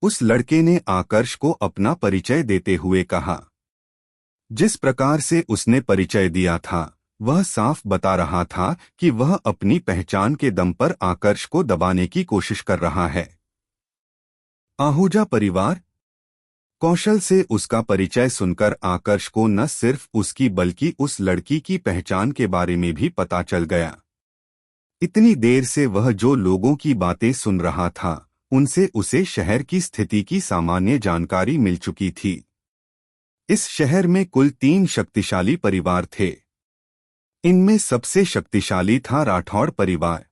उस लड़के ने आकर्ष को अपना परिचय देते हुए कहा। जिस प्रकार से उसने परिचय दिया था वह साफ बता रहा था कि वह अपनी पहचान के दम पर आकर्ष को दबाने की कोशिश कर रहा है। आहूजा परिवार। कौशल से उसका परिचय सुनकर आकर्ष को न सिर्फ उसकी बल्कि उस लड़की की पहचान के बारे में भी पता चल गया। इतनी देर से वह जो लोगों की बातें सुन रहा था, उनसे उसे शहर की स्थिति की सामान्य जानकारी मिल चुकी थी। इस शहर में कुल 3 शक्तिशाली परिवार थे। इनमें सबसे शक्तिशाली था राठौड़ परिवार।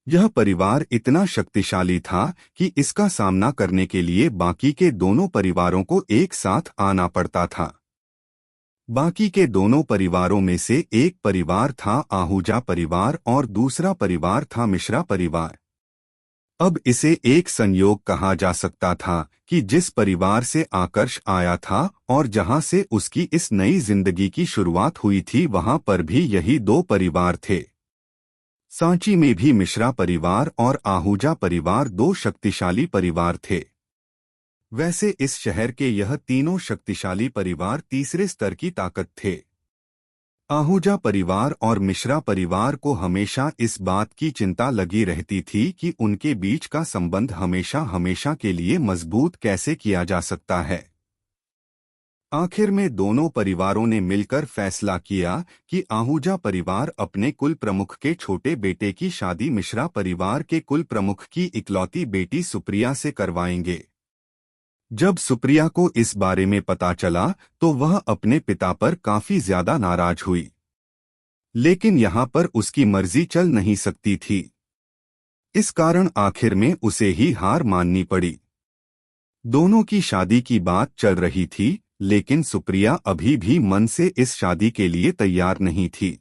यह परिवार इतना शक्तिशाली था कि इसका सामना करने के लिए बाकी के दोनों परिवारों को एक साथ आना पड़ता था। बाकी के दोनों परिवारों में से एक परिवार था आहूजा परिवार और दूसरा परिवार था मिश्रा परिवार। अब इसे एक संयोग कहा जा सकता था कि जिस परिवार से आकर्ष आया था और जहां से उसकी इस नई जिंदगी की शुरुआत हुई थी, वहां पर भी यही 2 परिवार थे। सांची में भी मिश्रा परिवार और आहूजा परिवार 2 शक्तिशाली परिवार थे। वैसे इस शहर के यह तीनों शक्तिशाली परिवार तीसरे स्तर की ताकत थे। आहूजा परिवार और मिश्रा परिवार को हमेशा इस बात की चिंता लगी रहती थी कि उनके बीच का संबंध हमेशा हमेशा के लिए मजबूत कैसे किया जा सकता है। आखिर में दोनों परिवारों ने मिलकर फैसला किया कि आहूजा परिवार अपने कुल प्रमुख के छोटे बेटे की शादी मिश्रा परिवार के कुल प्रमुख की इकलौती बेटी सुप्रिया से करवाएंगे। जब सुप्रिया को इस बारे में पता चला तो वह अपने पिता पर काफी ज्यादा नाराज हुई, लेकिन यहाँ पर उसकी मर्जी चल नहीं सकती थी। इस कारण आखिर में उसे ही हार माननी पड़ी। दोनों की शादी की बात चल रही थी, लेकिन सुप्रिया अभी भी मन से इस शादी के लिए तैयार नहीं थी।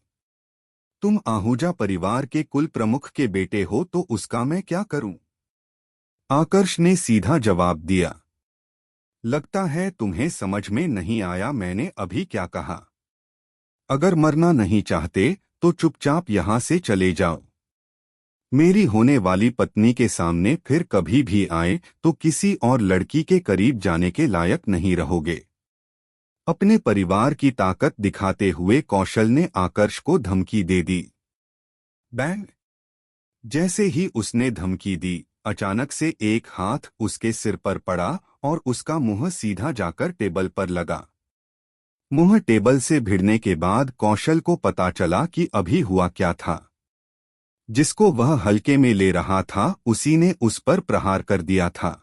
तुम आहूजा परिवार के कुल प्रमुख के बेटे हो तो उसका मैं क्या करूं? आकर्ष ने सीधा जवाब दिया। लगता है तुम्हें समझ में नहीं आया मैंने अभी क्या कहा। अगर मरना नहीं चाहते तो चुपचाप यहां से चले जाओ। मेरी होने वाली पत्नी के सामने फिर कभी भी आए तो किसी और लड़की के करीब जाने के लायक नहीं रहोगे। अपने परिवार की ताकत दिखाते हुए कौशल ने आकर्ष को धमकी दे दी। बैंग! जैसे ही उसने धमकी दी, अचानक से एक हाथ उसके सिर पर पड़ा और उसका मुंह सीधा जाकर टेबल पर लगा। मुंह टेबल से भिड़ने के बाद कौशल को पता चला कि अभी हुआ क्या था। जिसको वह हल्के में ले रहा था उसी ने उस पर प्रहार कर दिया था।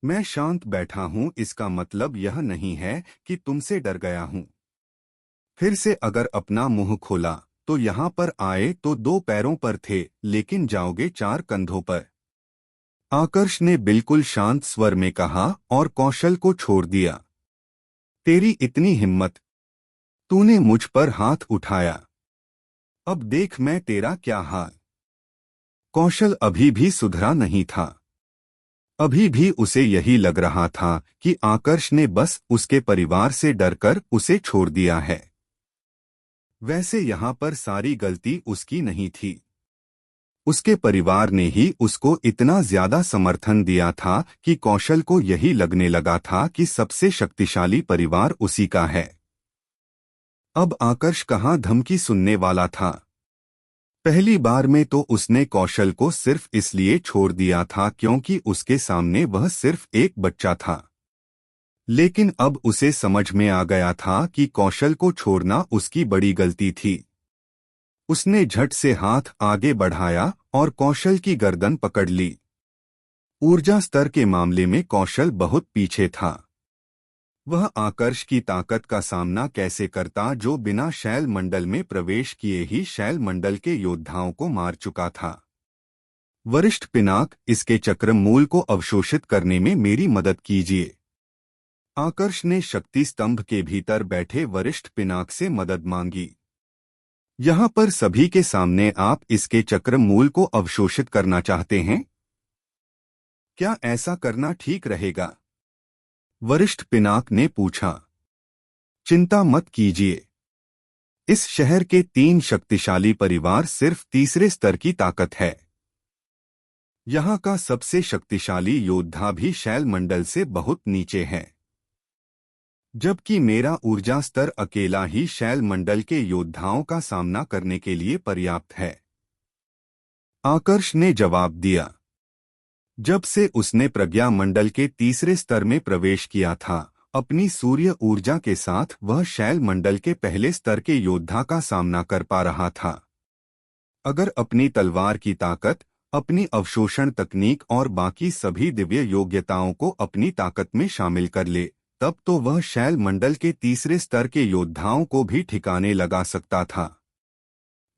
मैं शांत बैठा हूं, इसका मतलब यह नहीं है कि तुमसे डर गया हूं। फिर से अगर अपना मुंह खोला तो यहां पर आए तो 2 पैरों पर थे, लेकिन जाओगे 4 कंधों पर। आकर्ष ने बिल्कुल शांत स्वर में कहा और कौशल को छोड़ दिया। तेरी इतनी हिम्मत! तूने मुझ पर हाथ उठाया। अब देख मैं तेरा क्या हाल। कौशल अभी भी सुधरा नहीं था। अभी भी उसे यही लग रहा था कि आकर्ष ने बस उसके परिवार से डरकर उसे छोड़ दिया है। वैसे यहाँ पर सारी गलती उसकी नहीं थी। उसके परिवार ने ही उसको इतना ज्यादा समर्थन दिया था कि कौशल को यही लगने लगा था कि सबसे शक्तिशाली परिवार उसी का है। अब आकर्ष कहाँ धमकी सुनने वाला था। पहली बार में तो उसने कौशल को सिर्फ इसलिए छोड़ दिया था क्योंकि उसके सामने वह सिर्फ एक बच्चा था। लेकिन अब उसे समझ में आ गया था कि कौशल को छोड़ना उसकी बड़ी गलती थी। उसने झट से हाथ आगे बढ़ाया और कौशल की गर्दन पकड़ ली। ऊर्जा स्तर के मामले में कौशल बहुत पीछे था। वह आकर्ष की ताकत का सामना कैसे करता जो बिना शैल मंडल में प्रवेश किए ही शैल मंडल के योद्धाओं को मार चुका था। वरिष्ठ पिनाक, इसके चक्र मूल को अवशोषित करने में मेरी मदद कीजिए। आकर्ष ने शक्ति स्तंभ के भीतर बैठे वरिष्ठ पिनाक से मदद मांगी। यहाँ पर सभी के सामने आप इसके चक्र मूल को अवशोषित करना चाहते हैं? क्या ऐसा करना ठीक रहेगा? वरिष्ठ पिनाक ने पूछा। चिंता मत कीजिए। इस शहर के 3 शक्तिशाली परिवार सिर्फ तीसरे स्तर की ताकत है। यहाँ का सबसे शक्तिशाली योद्धा भी शैल मंडल से बहुत नीचे है, जबकि मेरा ऊर्जा स्तर अकेला ही शैल मंडल के योद्धाओं का सामना करने के लिए पर्याप्त है। आकर्ष ने जवाब दिया। जब से उसने प्रज्ञा मंडल के तीसरे स्तर में प्रवेश किया था, अपनी सूर्य ऊर्जा के साथ वह शैल मंडल के पहले स्तर के योद्धा का सामना कर पा रहा था। अगर अपनी तलवार की ताकत, अपनी अवशोषण तकनीक और बाकी सभी दिव्य योग्यताओं को अपनी ताकत में शामिल कर ले, तब तो वह शैल मंडल के तीसरे स्तर के योद्धाओं को भी ठिकाने लगा सकता था।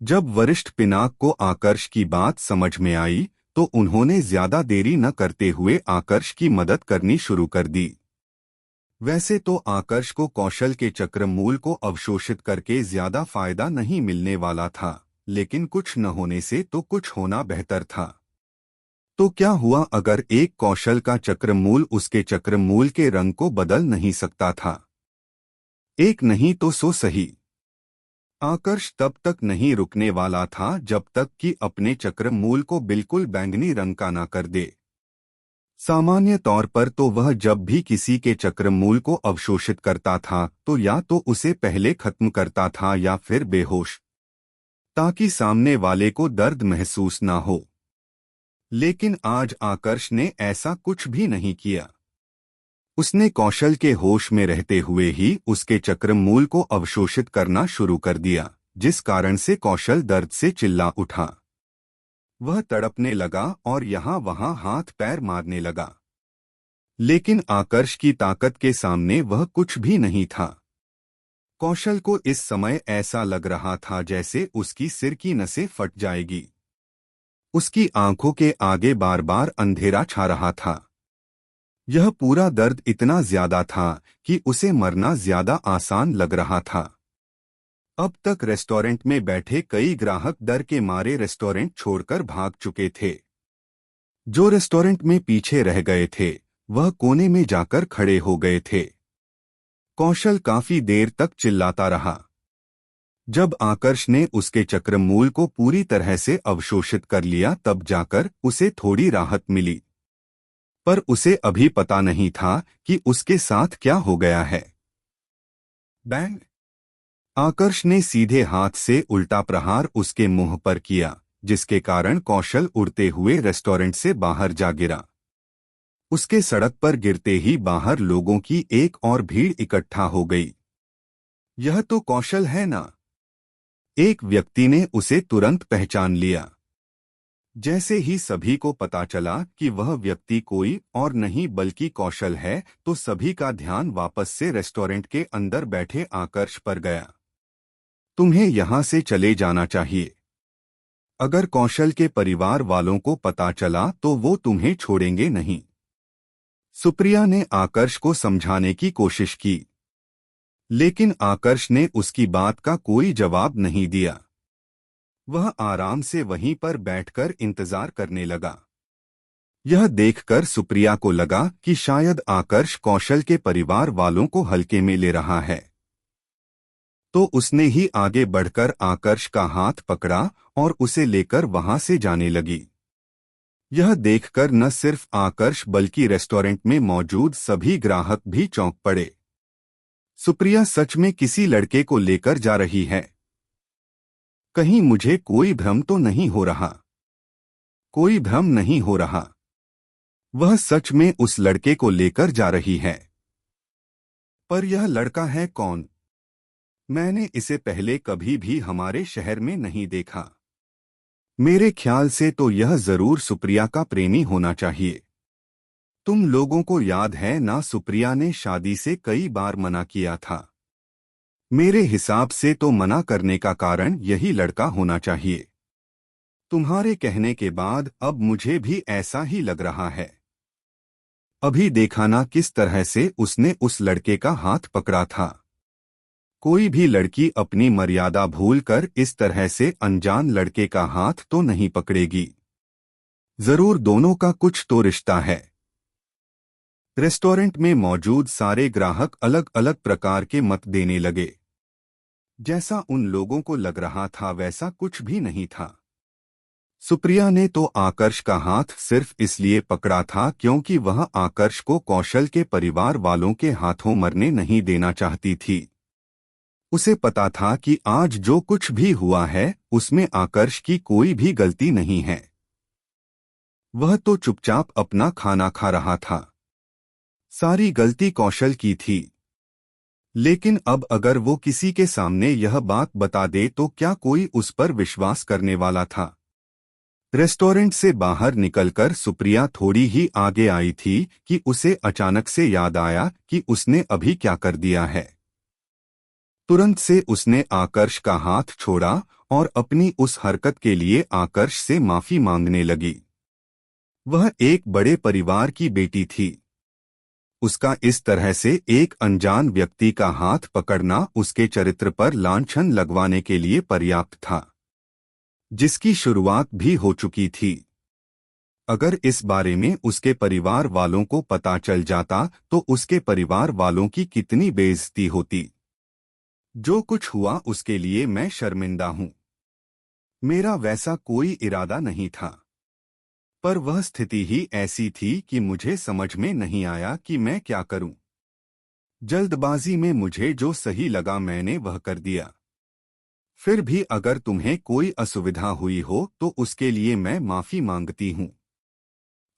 जब वरिष्ठ पिनाक को आकर्ष की बात समझ में आई, तो उन्होंने ज्यादा देरी न करते हुए आकर्ष की मदद करनी शुरू कर दी। वैसे तो आकर्ष को कौशल के चक्रमूल को अवशोषित करके ज्यादा फायदा नहीं मिलने वाला था, लेकिन कुछ न होने से तो कुछ होना बेहतर था। तो क्या हुआ अगर एक कौशल का चक्रमूल उसके चक्रमूल के रंग को बदल नहीं सकता था? एक नहीं तो सो सही। आकर्ष तब तक नहीं रुकने वाला था जब तक कि अपने चक्रमूल को बिल्कुल बैंगनी रंग का ना कर दे। सामान्य तौर पर तो वह जब भी किसी के चक्रमूल को अवशोषित करता था तो या तो उसे पहले खत्म करता था या फिर बेहोश, ताकि सामने वाले को दर्द महसूस ना हो। लेकिन आज आकर्ष ने ऐसा कुछ भी नहीं किया। उसने कौशल के होश में रहते हुए ही उसके चक्रमूल को अवशोषित करना शुरू कर दिया, जिस कारण से कौशल दर्द से चिल्ला उठा। वह तड़पने लगा और यहाँ वहाँ हाथ पैर मारने लगा, लेकिन आकर्ष की ताकत के सामने वह कुछ भी नहीं था। कौशल को इस समय ऐसा लग रहा था जैसे उसकी सिर की नसें फट जाएगी। उसकी आंखों के आगे बार बार अंधेरा छा रहा था। यह पूरा दर्द इतना ज्यादा था कि उसे मरना ज्यादा आसान लग रहा था। अब तक रेस्टोरेंट में बैठे कई ग्राहक डर के मारे रेस्टोरेंट छोड़कर भाग चुके थे। जो रेस्टोरेंट में पीछे रह गए थे, वह कोने में जाकर खड़े हो गए थे। कौशल काफी देर तक चिल्लाता रहा। जब आकर्ष ने उसके चक्रमूल को पूरी तरह से अवशोषित कर लिया तब जाकर उसे थोड़ी राहत मिली, पर उसे अभी पता नहीं था कि उसके साथ क्या हो गया है। बैंग! आकर्ष ने सीधे हाथ से उल्टा प्रहार उसके मुंह पर किया, जिसके कारण कौशल उड़ते हुए रेस्टोरेंट से बाहर जा गिरा। उसके सड़क पर गिरते ही बाहर लोगों की एक और भीड़ इकट्ठा हो गई। यह तो कौशल है ना? एक व्यक्ति ने उसे तुरंत पहचान लिया। जैसे ही सभी को पता चला कि वह व्यक्ति कोई और नहीं बल्कि कौशल है, तो सभी का ध्यान वापस से रेस्टोरेंट के अंदर बैठे आकर्ष पर गया। तुम्हें यहां से चले जाना चाहिए। अगर कौशल के परिवार वालों को पता चला तो वो तुम्हें छोड़ेंगे नहीं। सुप्रिया ने आकर्ष को समझाने की कोशिश की, लेकिन आकर्ष ने उसकी बात का कोई जवाब नहीं दिया। वह आराम से वहीं पर बैठकर इंतजार करने लगा। यह देखकर सुप्रिया को लगा कि शायद आकर्ष कौशल के परिवार वालों को हल्के में ले रहा है, तो उसने ही आगे बढ़कर आकर्ष का हाथ पकड़ा और उसे लेकर वहां से जाने लगी। यह देखकर न सिर्फ आकर्ष बल्कि रेस्टोरेंट में मौजूद सभी ग्राहक भी चौंक पड़े। सुप्रिया सच में किसी लड़के को लेकर जा रही है? कहीं मुझे कोई भ्रम तो नहीं हो रहा? कोई भ्रम नहीं हो रहा। वह सच में उस लड़के को लेकर जा रही है। पर यह लड़का है कौन? मैंने इसे पहले कभी भी हमारे शहर में नहीं देखा। मेरे ख्याल से तो यह जरूर सुप्रिया का प्रेमी होना चाहिए। तुम लोगों को याद है ना, सुप्रिया ने शादी से कई बार मना किया था। मेरे हिसाब से तो मना करने का कारण यही लड़का होना चाहिए। तुम्हारे कहने के बाद अब मुझे भी ऐसा ही लग रहा है। अभी देखा ना किस तरह से उसने उस लड़के का हाथ पकड़ा था। कोई भी लड़की अपनी मर्यादा भूलकर इस तरह से अनजान लड़के का हाथ तो नहीं पकड़ेगी। जरूर दोनों का कुछ तो रिश्ता है। रेस्टोरेंट में मौजूद सारे ग्राहक अलग अलग प्रकार के मत देने लगे। जैसा उन लोगों को लग रहा था वैसा कुछ भी नहीं था। सुप्रिया ने तो आकर्ष का हाथ सिर्फ इसलिए पकड़ा था क्योंकि वह आकर्ष को कौशल के परिवार वालों के हाथों मरने नहीं देना चाहती थी। उसे पता था कि आज जो कुछ भी हुआ है उसमें आकर्ष की कोई भी गलती नहीं है। वह तो चुपचाप अपना खाना खा रहा था। सारी गलती कौशल की थी। लेकिन अब अगर वो किसी के सामने यह बात बता दे तो क्या कोई उस पर विश्वास करने वाला था। रेस्टोरेंट से बाहर निकलकर सुप्रिया थोड़ी ही आगे आई थी कि उसे अचानक से याद आया कि उसने अभी क्या कर दिया है। तुरंत से उसने आकर्ष का हाथ छोड़ा और अपनी उस हरकत के लिए आकर्ष से माफी मांगने लगी। वह एक बड़े परिवार की बेटी थी। उसका इस तरह से एक अनजान व्यक्ति का हाथ पकड़ना उसके चरित्र पर लांछन लगवाने के लिए पर्याप्त था, जिसकी शुरुआत भी हो चुकी थी। अगर इस बारे में उसके परिवार वालों को पता चल जाता तो उसके परिवार वालों की कितनी बेइज्जती होती। जो कुछ हुआ उसके लिए मैं शर्मिंदा हूं। मेरा वैसा कोई इरादा नहीं था, पर वह स्थिति ही ऐसी थी कि मुझे समझ में नहीं आया कि मैं क्या करूं। जल्दबाजी में मुझे जो सही लगा मैंने वह कर दिया। फिर भी अगर तुम्हें कोई असुविधा हुई हो तो उसके लिए मैं माफी मांगती हूं।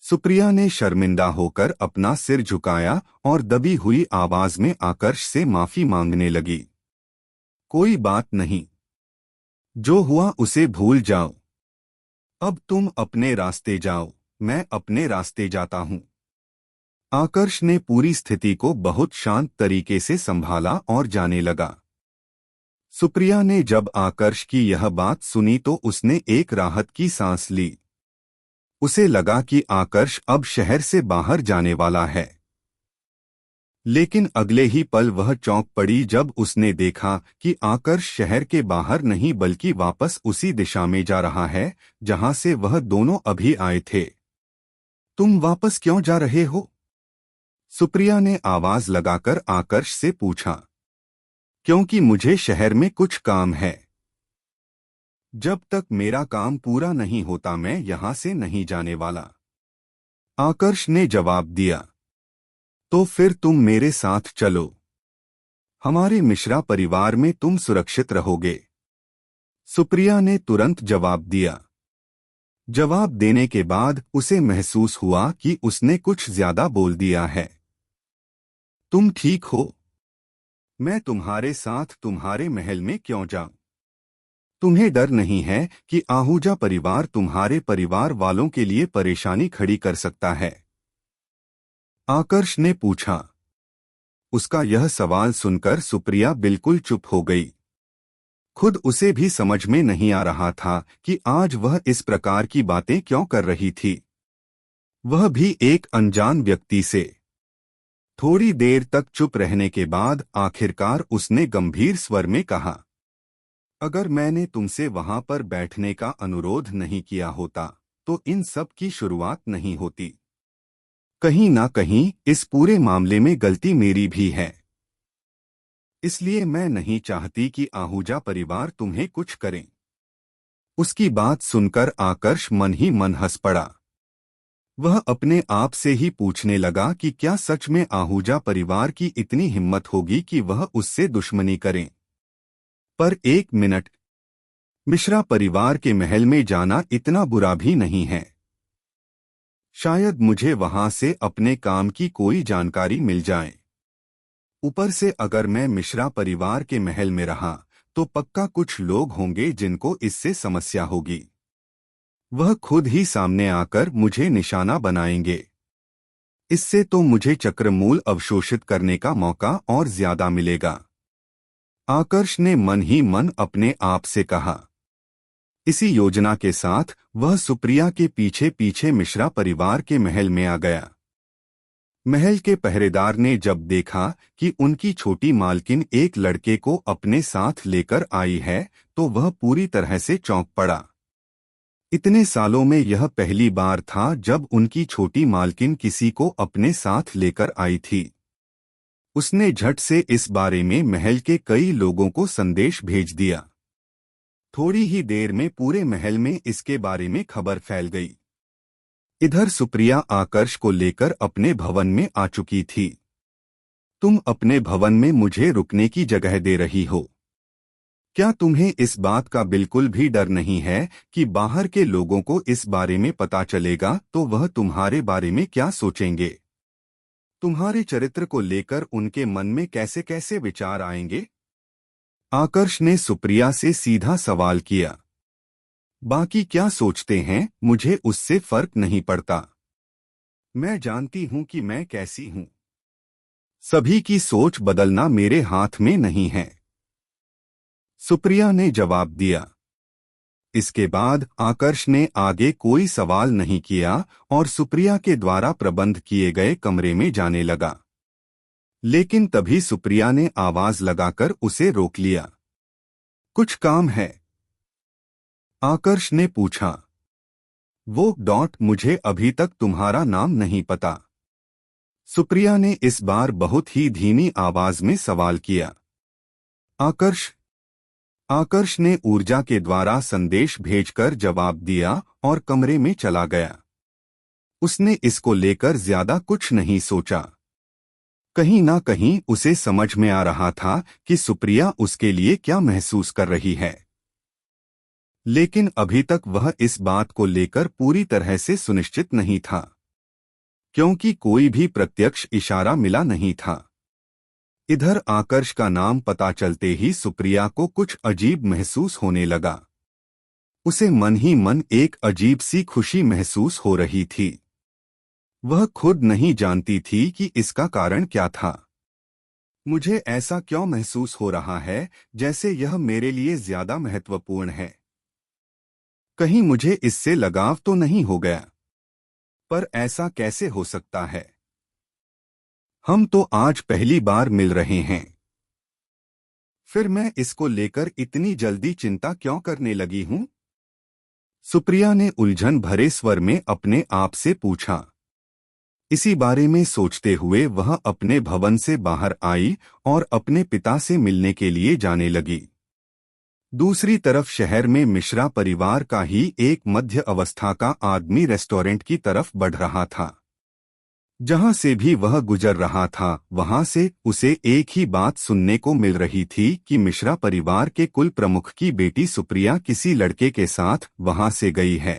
सुप्रिया ने शर्मिंदा होकर अपना सिर झुकाया और दबी हुई आवाज में आकर्ष से माफी मांगने लगी। कोई बात नहीं, जो हुआ उसे भूल जाओ। अब तुम अपने रास्ते जाओ, मैं अपने रास्ते जाता हूं। आकर्ष ने पूरी स्थिति को बहुत शांत तरीके से संभाला और जाने लगा। सुप्रिया ने जब आकर्ष की यह बात सुनी तो उसने एक राहत की सांस ली। उसे लगा कि आकर्ष अब शहर से बाहर जाने वाला है। लेकिन अगले ही पल वह चौंक पड़ी जब उसने देखा कि आकर्ष शहर के बाहर नहीं बल्कि वापस उसी दिशा में जा रहा है जहां से वह दोनों अभी आए थे। तुम वापस क्यों जा रहे हो? सुप्रिया ने आवाज लगाकर आकर्ष से पूछा। क्योंकि मुझे शहर में कुछ काम है। जब तक मेरा काम पूरा नहीं होता मैं यहां से नहीं जाने वाला, आकर्ष ने जवाब दिया। तो फिर तुम मेरे साथ चलो। हमारे मिश्रा परिवार में तुम सुरक्षित रहोगे, सुप्रिया ने तुरंत जवाब दिया। जवाब देने के बाद उसे महसूस हुआ कि उसने कुछ ज्यादा बोल दिया है। तुम ठीक हो? मैं तुम्हारे साथ तुम्हारे महल में क्यों जाऊं? तुम्हें डर नहीं है कि आहूजा परिवार तुम्हारे परिवार वालों के लिए परेशानी खड़ी कर सकता है? आकर्ष ने पूछा। उसका यह सवाल सुनकर सुप्रिया बिल्कुल चुप हो गई। खुद उसे भी समझ में नहीं आ रहा था कि आज वह इस प्रकार की बातें क्यों कर रही थी, वह भी एक अनजान व्यक्ति से। थोड़ी देर तक चुप रहने के बाद आखिरकार उसने गंभीर स्वर में कहा, अगर मैंने तुमसे वहां पर बैठने का अनुरोध नहीं किया होता तो इन सब की शुरुआत नहीं होती। कहीं ना कहीं इस पूरे मामले में गलती मेरी भी है। इसलिए मैं नहीं चाहती कि आहूजा परिवार तुम्हें कुछ करें। उसकी बात सुनकर आकर्ष मन ही मन हंस पड़ा। वह अपने आप से ही पूछने लगा कि क्या सच में आहूजा परिवार की इतनी हिम्मत होगी कि वह उससे दुश्मनी करें। पर एक मिनट, मिश्रा परिवार के महल में जाना इतना बुरा भी नहीं है। शायद मुझे वहां से अपने काम की कोई जानकारी मिल जाए। ऊपर से अगर मैं मिश्रा परिवार के महल में रहा तो पक्का कुछ लोग होंगे जिनको इससे समस्या होगी। वह खुद ही सामने आकर मुझे निशाना बनाएंगे। इससे तो मुझे चक्रमूल अवशोषित करने का मौका और ज्यादा मिलेगा। आकर्ष ने मन ही मन अपने आप से कहा। इसी योजना के साथ वह सुप्रिया के पीछे पीछे मिश्रा परिवार के महल में आ गया। महल के पहरेदार ने जब देखा कि उनकी छोटी मालकिन एक लड़के को अपने साथ लेकर आई है तो वह पूरी तरह से चौंक पड़ा। इतने सालों में यह पहली बार था जब उनकी छोटी मालकिन किसी को अपने साथ लेकर आई थी। उसने झट से इस बारे में महल के कई लोगों को संदेश भेज दिया। थोड़ी ही देर में पूरे महल में इसके बारे में खबर फैल गई। इधर सुप्रिया आकर्ष को लेकर अपने भवन में आ चुकी थी। तुम अपने भवन में मुझे रुकने की जगह दे रही हो। क्या तुम्हें इस बात का बिल्कुल भी डर नहीं है कि बाहर के लोगों को इस बारे में पता चलेगा तो वह तुम्हारे बारे में क्या सोचेंगे? तुम्हारे चरित्र को लेकर उनके मन में कैसे कैसे विचार आएंगे? आकर्ष ने सुप्रिया से सीधा सवाल किया। बाकी क्या सोचते हैं, मुझे उससे फर्क नहीं पड़ता। मैं जानती हूं कि मैं कैसी हूं। सभी की सोच बदलना मेरे हाथ में नहीं है, सुप्रिया ने जवाब दिया। इसके बाद आकर्ष ने आगे कोई सवाल नहीं किया और सुप्रिया के द्वारा प्रबंध किए गए कमरे में जाने लगा। लेकिन तभी सुप्रिया ने आवाज लगाकर उसे रोक लिया। कुछ काम है? आकर्ष ने पूछा। मुझे अभी तक तुम्हारा नाम नहीं पता, सुप्रिया ने इस बार बहुत ही धीमी आवाज में सवाल किया। आकर्ष ने ऊर्जा के द्वारा संदेश भेजकर जवाब दिया और कमरे में चला गया। उसने इसको लेकर ज्यादा कुछ नहीं सोचा। कहीं ना कहीं उसे समझ में आ रहा था कि सुप्रिया उसके लिए क्या महसूस कर रही है, लेकिन अभी तक वह इस बात को लेकर पूरी तरह से सुनिश्चित नहीं था, क्योंकि कोई भी प्रत्यक्ष इशारा मिला नहीं था। इधर आकर्ष का नाम पता चलते ही सुप्रिया को कुछ अजीब महसूस होने लगा। उसे मन ही मन एक अजीब सी खुशी महसूस हो रही थी। वह खुद नहीं जानती थी कि इसका कारण क्या था। मुझे ऐसा क्यों महसूस हो रहा है जैसे यह मेरे लिए ज्यादा महत्वपूर्ण है? कहीं मुझे इससे लगाव तो नहीं हो गया? पर ऐसा कैसे हो सकता है? हम तो आज पहली बार मिल रहे हैं, फिर मैं इसको लेकर इतनी जल्दी चिंता क्यों करने लगी हूं? सुप्रिया ने उलझन भरे स्वर में अपने आप से पूछा। इसी बारे में सोचते हुए वह अपने भवन से बाहर आई और अपने पिता से मिलने के लिए जाने लगी। दूसरी तरफ शहर में मिश्रा परिवार का ही एक मध्य अवस्था का आदमी रेस्टोरेंट की तरफ बढ़ रहा था। जहां से भी वह गुजर रहा था वहां से उसे एक ही बात सुनने को मिल रही थी कि मिश्रा परिवार के कुल प्रमुख की बेटी सुप्रिया किसी लड़के के साथ वहां से गई है।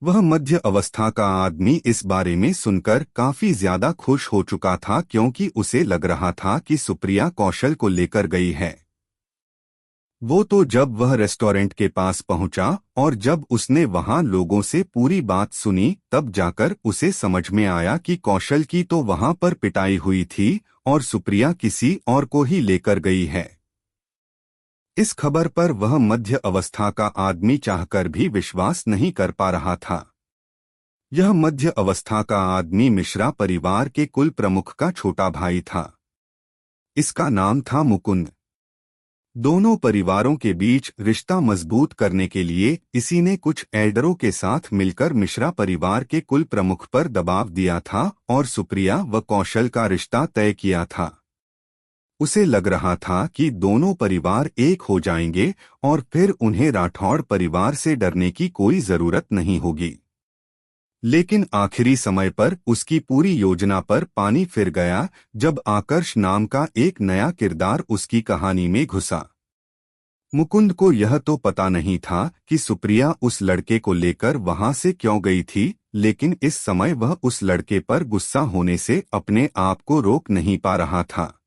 वह मध्य अवस्था का आदमी इस बारे में सुनकर काफी ज्यादा खुश हो चुका था, क्योंकि उसे लग रहा था कि सुप्रिया कौशल को लेकर गई है। वो तो जब वह रेस्टोरेंट के पास पहुंचा और जब उसने वहां लोगों से पूरी बात सुनी, तब जाकर उसे समझ में आया कि कौशल की तो वहां पर पिटाई हुई थी और सुप्रिया किसी और को ही लेकर गई है। इस खबर पर वह मध्य अवस्था का आदमी चाहकर भी विश्वास नहीं कर पा रहा था। यह मध्य अवस्था का आदमी मिश्रा परिवार के कुल प्रमुख का छोटा भाई था। इसका नाम था मुकुंद। दोनों परिवारों के बीच रिश्ता मजबूत करने के लिए इसी ने कुछ एल्डरों के साथ मिलकर मिश्रा परिवार के कुल प्रमुख पर दबाव दिया था और सुप्रिया व कौशल का रिश्ता तय किया था। उसे लग रहा था कि दोनों परिवार एक हो जाएंगे और फिर उन्हें राठौड़ परिवार से डरने की कोई जरूरत नहीं होगी। लेकिन आखिरी समय पर उसकी पूरी योजना पर पानी फिर गया जब आकर्ष नाम का एक नया किरदार उसकी कहानी में घुसा। मुकुंद को यह तो पता नहीं था कि सुप्रिया उस लड़के को लेकर वहां से क्यों गई थी, लेकिन इस समय वह उस लड़के पर गुस्सा होने से अपने आप को रोक नहीं पा रहा था।